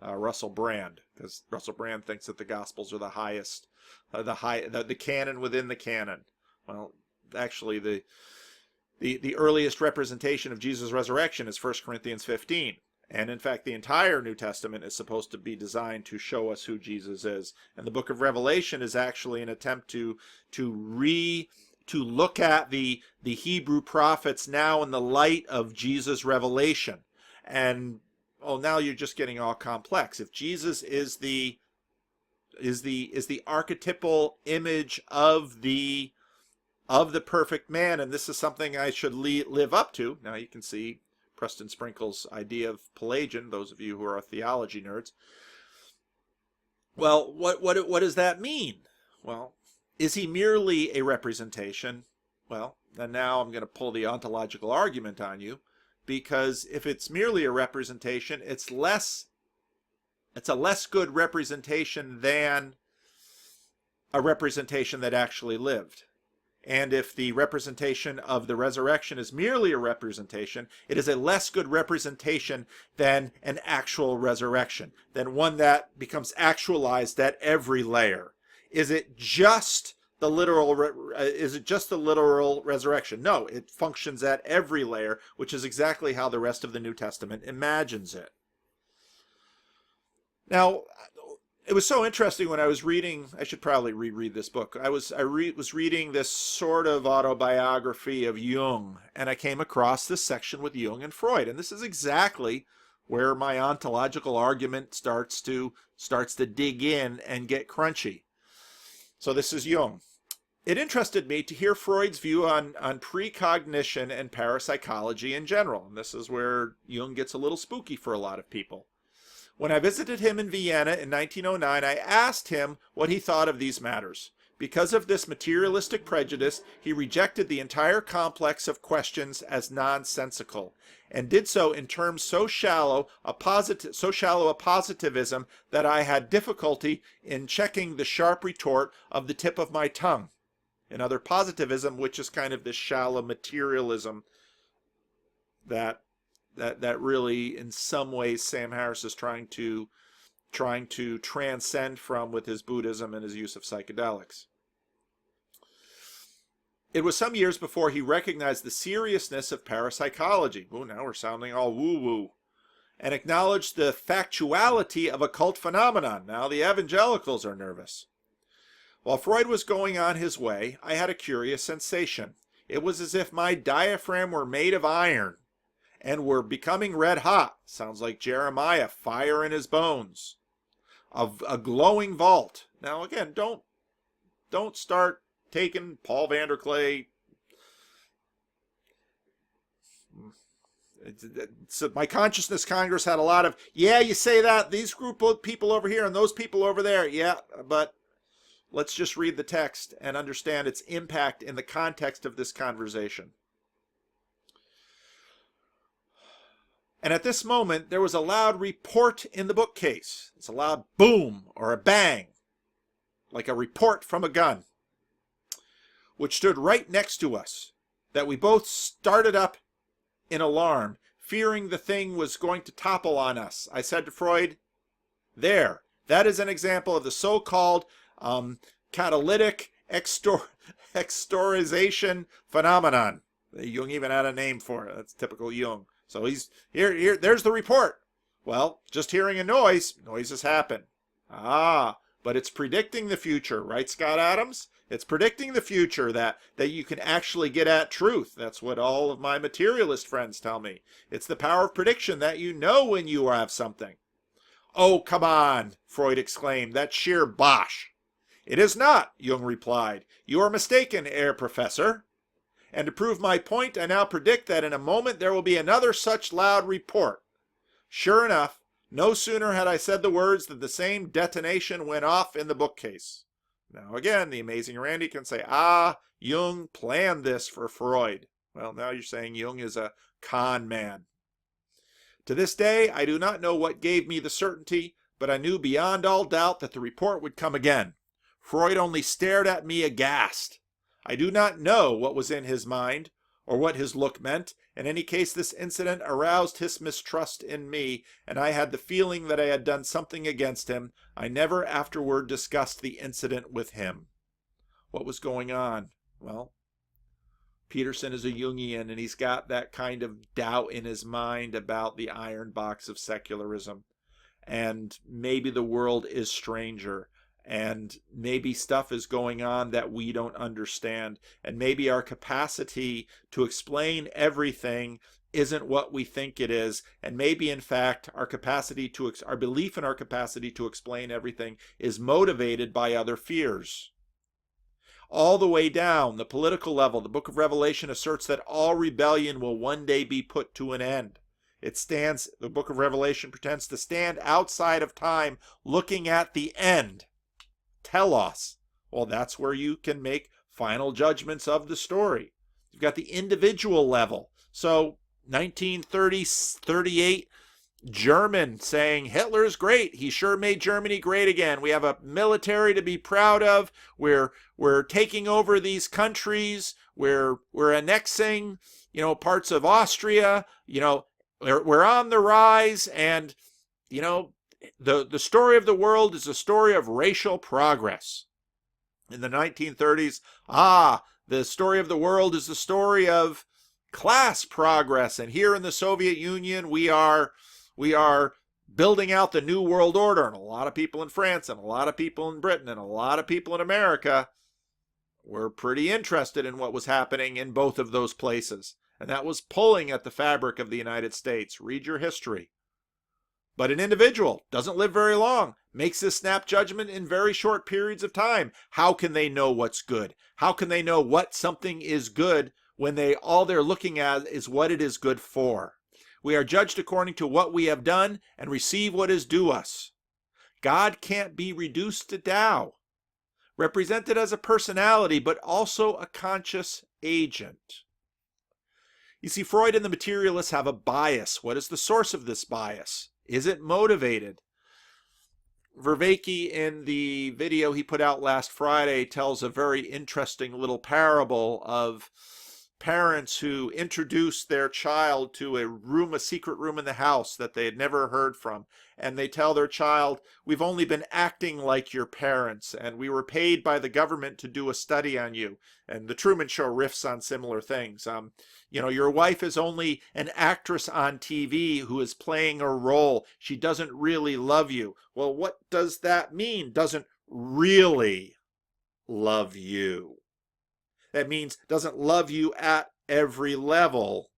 Russell Brand, because Russell Brand thinks that the Gospels are the highest, the canon within the canon. Well, actually, the earliest representation of Jesus' resurrection is 1 Corinthians 15. And in fact, the entire New Testament is supposed to be designed to show us who Jesus is. And the book of Revelation is actually an attempt to look at the Hebrew prophets now in the light of Jesus' revelation. And now you're just getting all complex. If Jesus is the archetypal image of the perfect man, and this is something I should live up to. Now you can see Preston Sprinkle's idea of Pelagian, those of you who are theology nerds. Well, what does that mean? Well, is he merely a representation? Well, then now I'm going to pull the ontological argument on you, because if it's merely a representation, it's a less good representation than a representation that actually lived. And if the representation of the resurrection is merely a representation, it is a less good representation than an actual resurrection, than one that becomes actualized at every layer. Is it just the literal resurrection? No, it functions at every layer, which is exactly how the rest of the New Testament imagines it. Now, it was so interesting when I was reading, I should probably reread this book. I was reading this sort of autobiography of Jung, and I came across this section with Jung and Freud, and this is exactly where my ontological argument starts to dig in and get crunchy. So this is Jung. It interested me to hear Freud's view on precognition and parapsychology in general, and this is where Jung gets a little spooky for a lot of people. When I visited him in Vienna in 1909, I asked him what he thought of these matters. Because of this materialistic prejudice, he rejected the entire complex of questions as nonsensical, and did so in terms so shallow a positivism that I had difficulty in checking the sharp retort of the tip of my tongue. Another positivism, which is kind of this shallow materialism that really, in some ways, Sam Harris is trying to transcend from with his Buddhism and his use of psychedelics. It was some years before he recognized the seriousness of parapsychology. Oh, now we're sounding all woo-woo. And acknowledged the factuality of occult phenomenon. Now the evangelicals are nervous. While Freud was going on his way, I had a curious sensation. It was as if my diaphragm were made of iron and were becoming red hot. Sounds like Jeremiah, fire in his bones. Of a glowing vault. Now again, don't start taking Paul Vanderklay. So my Consciousness Congress had a lot of, yeah, you say that, these group of people over here and those people over there, yeah, but let's just read the text and understand its impact in the context of this conversation. And at this moment, there was a loud report in the bookcase. It's a loud boom or a bang, like a report from a gun, which stood right next to us, that we both started up in alarm, fearing the thing was going to topple on us. I said to Freud, there, that is an example of the so-called catalytic extorization phenomenon. Jung even had a name for it. That's typical Jung. So he's here. There's the report. Well, just hearing a noise, noises happen. But it's predicting the future, right, Scott Adams? It's predicting the future that you can actually get at truth. That's what all of my materialist friends tell me. It's the power of prediction that you know when you have something. Oh, come on, Freud exclaimed. That's sheer bosh. It is not, Jung replied. You are mistaken, Herr Professor. And to prove my point, I now predict that in a moment there will be another such loud report. Sure enough, no sooner had I said the words than the same detonation went off in the bookcase. Now again, the amazing Randy can say, Jung planned this for Freud. Well, now you're saying Jung is a con man. To this day, I do not know what gave me the certainty, but I knew beyond all doubt that the report would come again. Freud only stared at me aghast. I do not know what was in his mind, or what his look meant. In any case, this incident aroused his mistrust in me, and I had the feeling that I had done something against him. I never afterward discussed the incident with him. What was going on? Well, Peterson is a Jungian, and he's got that kind of doubt in his mind about the iron box of secularism. And maybe the world is stranger. And maybe stuff is going on that we don't understand. And maybe our capacity to explain everything isn't what we think it is. And maybe, in fact, our belief in our capacity to explain everything is motivated by other fears. All the way down the political level, the Book of Revelation asserts that all rebellion will one day be put to an end. The Book of Revelation pretends to stand outside of time looking at the end. Telos. Well, that's where you can make final judgments of the story. You've got the individual level. So 1938 German saying Hitler's great. He sure made Germany great again. We have a military to be proud of. We're taking over these countries. We're annexing, parts of Austria. We're on the rise, and the story of the world is a story of racial progress. In the 1930s, the story of the world is the story of class progress. And here in the Soviet Union, we are building out the New World Order. And a lot of people in France, and a lot of people in Britain, and a lot of people in America were pretty interested in what was happening in both of those places. And that was pulling at the fabric of the United States. Read your history. But an individual doesn't live very long, makes this snap judgment in very short periods of time. How can they know what's good? How can they know what something is good when all they're looking at is what it is good for? We are judged according to what we have done and receive what is due us. God can't be reduced to Tao, represented as a personality, but also a conscious agent. You see, Freud and the materialists have a bias. What is the source of this bias? Is it motivated? Vervaeke, in the video he put out last Friday, tells a very interesting little parable of parents who introduce their child to a secret room in the house that they had never heard from. And they tell their child, we've only been acting like your parents, and we were paid by the government to do a study on you. And the Truman Show riffs on similar things. Your wife is only an actress on TV who is playing a role. She doesn't really love you. Well, what does that mean? Doesn't really love you. That means doesn't love you at every level.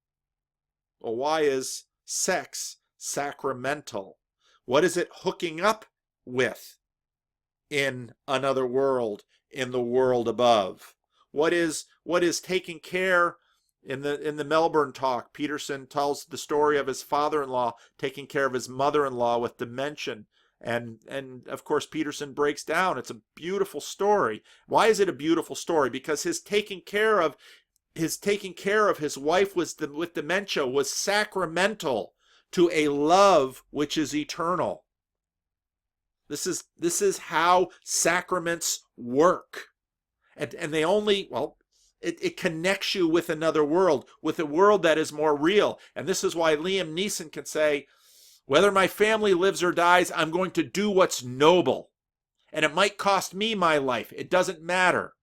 Well, why is sex sacramental? What is it hooking up with in another world, in the world above? What is taking care? In the Melbourne talk, Peterson tells the story of his father-in-law taking care of his mother-in-law with dementia. And of course, Peterson breaks down. It's a beautiful story. Why is it a beautiful story? Because his taking care of his wife with dementia was sacramental to a love which is eternal. This is how sacraments work. And they only, it connects you with another world, with a world that is more real. And this is why Liam Neeson can say, whether my family lives or dies, I'm going to do what's noble. And it might cost me my life. It doesn't matter.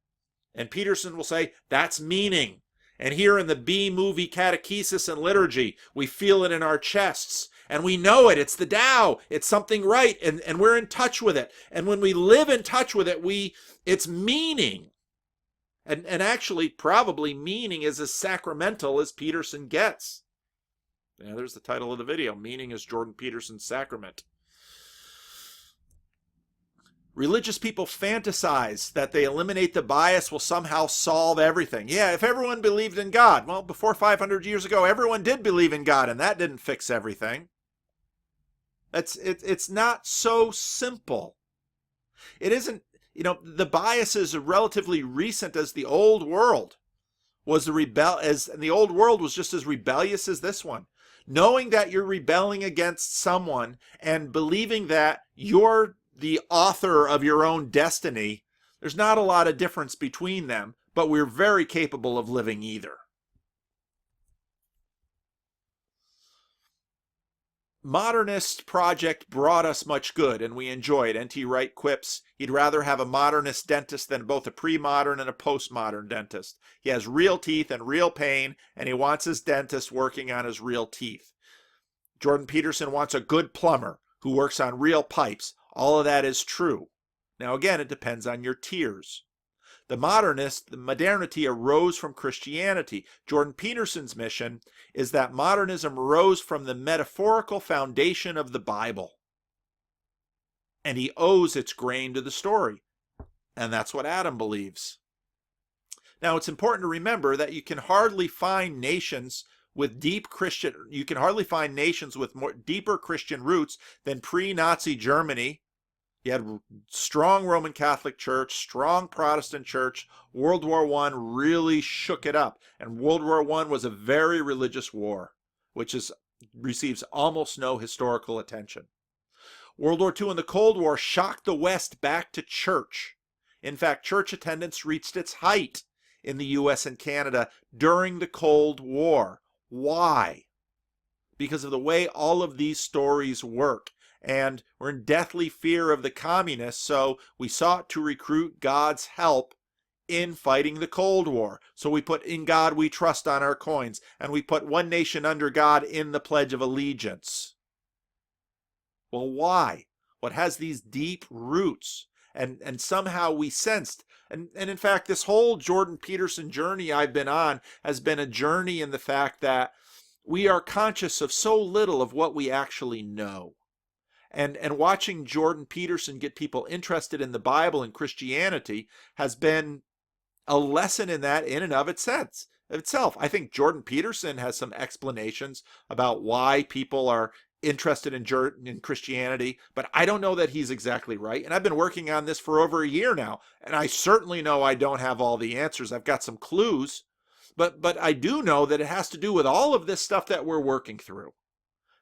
And Peterson will say, that's meaning. And here in the B movie Catechesis and Liturgy, we feel it in our chests. And we know it. It's the Tao. It's something right. And we're in touch with it. And when we live in touch with it, it's meaning. And actually, probably meaning is as sacramental as Peterson gets. Yeah, there's the title of the video. Meaning is Jordan Peterson's Sacrament. Religious people fantasize that they eliminate the bias will somehow solve everything. Yeah, if everyone believed in God. Well, before 500 years ago, everyone did believe in God, and that didn't fix everything. It's not so simple. It isn't, the bias is relatively recent as the old world was and the old world was just as rebellious as this one. Knowing that you're rebelling against someone and believing that you're the author of your own destiny, there's not a lot of difference between them, but we're very capable of living either. Modernist project brought us much good, and we enjoyed. N.T. Wright quips he'd rather have a modernist dentist than both a pre-modern and a postmodern dentist. He has real teeth and real pain, and he wants his dentist working on his real teeth. Jordan Peterson wants a good plumber who works on real pipes. All of that is true. Now again, it depends on your tiers. The modernity arose from Christianity. Jordan Peterson's mission is that modernism rose from the metaphorical foundation of the Bible. And he owes its grain to the story. And that's what Adam believes. Now it's important to remember that you can hardly find nations with deeper Christian roots than pre-Nazi Germany. You had strong Roman Catholic Church, strong Protestant Church. World War I really shook it up. And World War I was a very religious war, which receives almost no historical attention. World War II and the Cold War shocked the West back to church. In fact, church attendance reached its height in the US and Canada during the Cold War. Why? Because of the way all of these stories work. And we're in deathly fear of the communists, so we sought to recruit God's help in fighting the Cold War. So we put "In God We Trust" on our coins, and we put "One Nation Under God" in the Pledge of Allegiance. Well, why? What has these deep roots? And somehow we sensed, and in fact, this whole Jordan Peterson journey I've been on has been a journey in the fact that we are conscious of so little of what we actually know. And watching Jordan Peterson get people interested in the Bible and Christianity has been a lesson in that in and of itself. I think Jordan Peterson has some explanations about why people are interested in Christianity, but I don't know that he's exactly right. And I've been working on this for over a year now, and I certainly know I don't have all the answers. I've got some clues, but I do know that it has to do with all of this stuff that we're working through.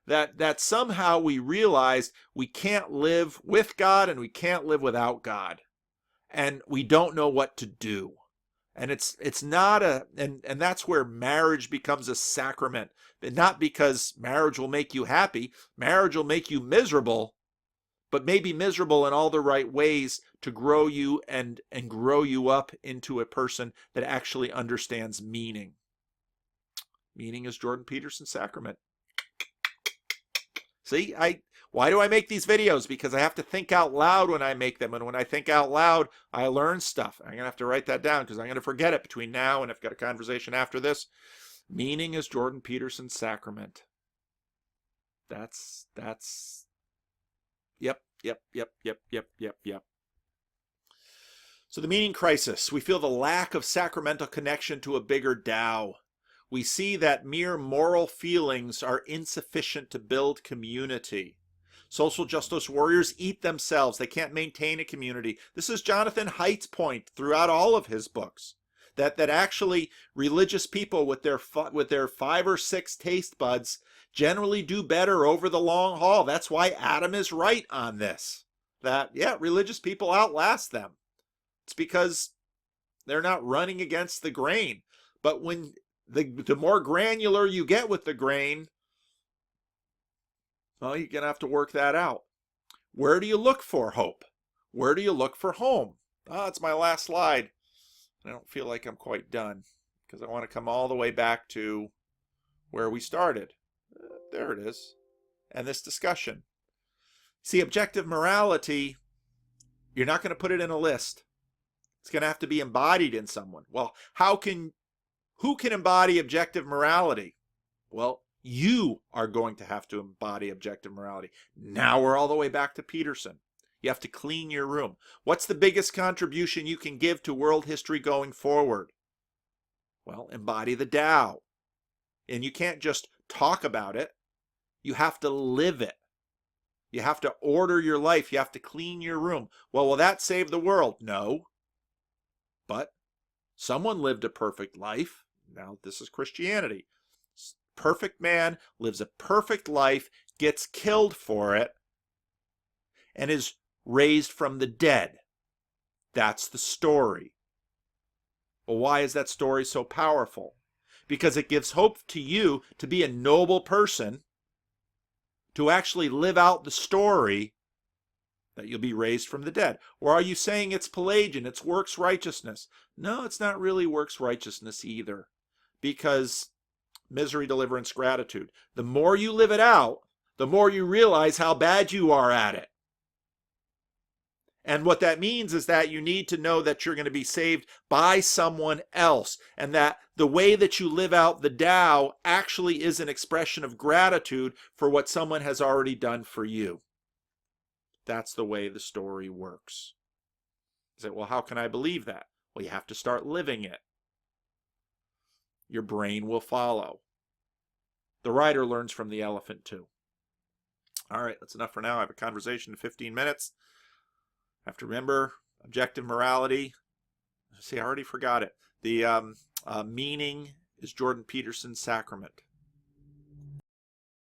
That somehow we realize we can't live with God and we can't live without God. And we don't know what to do. And it's not and that's where marriage becomes a sacrament. Not because marriage will make you happy. Marriage will make you miserable, but maybe miserable in all the right ways to grow you and grow you up into a person that actually understands meaning. Meaning is Jordan Peterson's Sacrament. See, why do I make these videos? Because I have to think out loud when I make them. And when I think out loud, I learn stuff. I'm going to have to write that down because I'm going to forget it between now and I've got a conversation after this. Meaning is Jordan Peterson's Sacrament. Yep. So the meaning crisis. We feel the lack of sacramental connection to a bigger Tao. We see that mere moral feelings are insufficient to build community. Social justice warriors eat themselves. They can't maintain a community. This is Jonathan Haidt's point throughout all of his books. That actually religious people with their 5 or 6 taste buds generally do better over the long haul. That's why Adam is right on this. That, yeah, religious people outlast them. It's because They're not running against the grain. But when the more granular you get with the grain, well, you're going to have to work that out. Where do you look for hope? Where do you look for home? Oh, it's my last slide. I don't feel like I'm quite done because I want to come all the way back to where we started. There it is. And this discussion. See, objective morality, you're not going to put it in a list. It's going to have to be embodied in someone. Well, who can embody objective morality? Well, you are going to have to embody objective morality. Now we're all the way back to Peterson. You have to clean your room. What's the biggest contribution you can give to world history going forward? Well, embody the Tao. And you can't just talk about it. You have to live it. You have to order your life. You have to clean your room. Well, will that save the world? No. But someone lived a perfect life. Now, this is Christianity. Perfect man lives a perfect life, gets killed for it, and is raised from the dead. That's the story. Well, why is that story so powerful? Because it gives hope to you to be a noble person, to actually live out the story that you'll be raised from the dead. Or are you saying it's Pelagian, it's works righteousness? No, it's not really works righteousness either. Because misery, deliverance, gratitude. The more you live it out, the more you realize how bad you are at it. And what that means is that you need to know that you're going to be saved by someone else, and that the way that you live out the Tao actually is an expression of gratitude for what someone has already done for you. That's the way the story works. You say, well, how can I believe that? Well, you have to start living it. Your brain will follow. The rider learns from the elephant too. All right, that's enough for now. I have a conversation in 15 minutes. I have to remember objective morality. See, I already forgot it. The meaning is Jordan Peterson's Sacrament.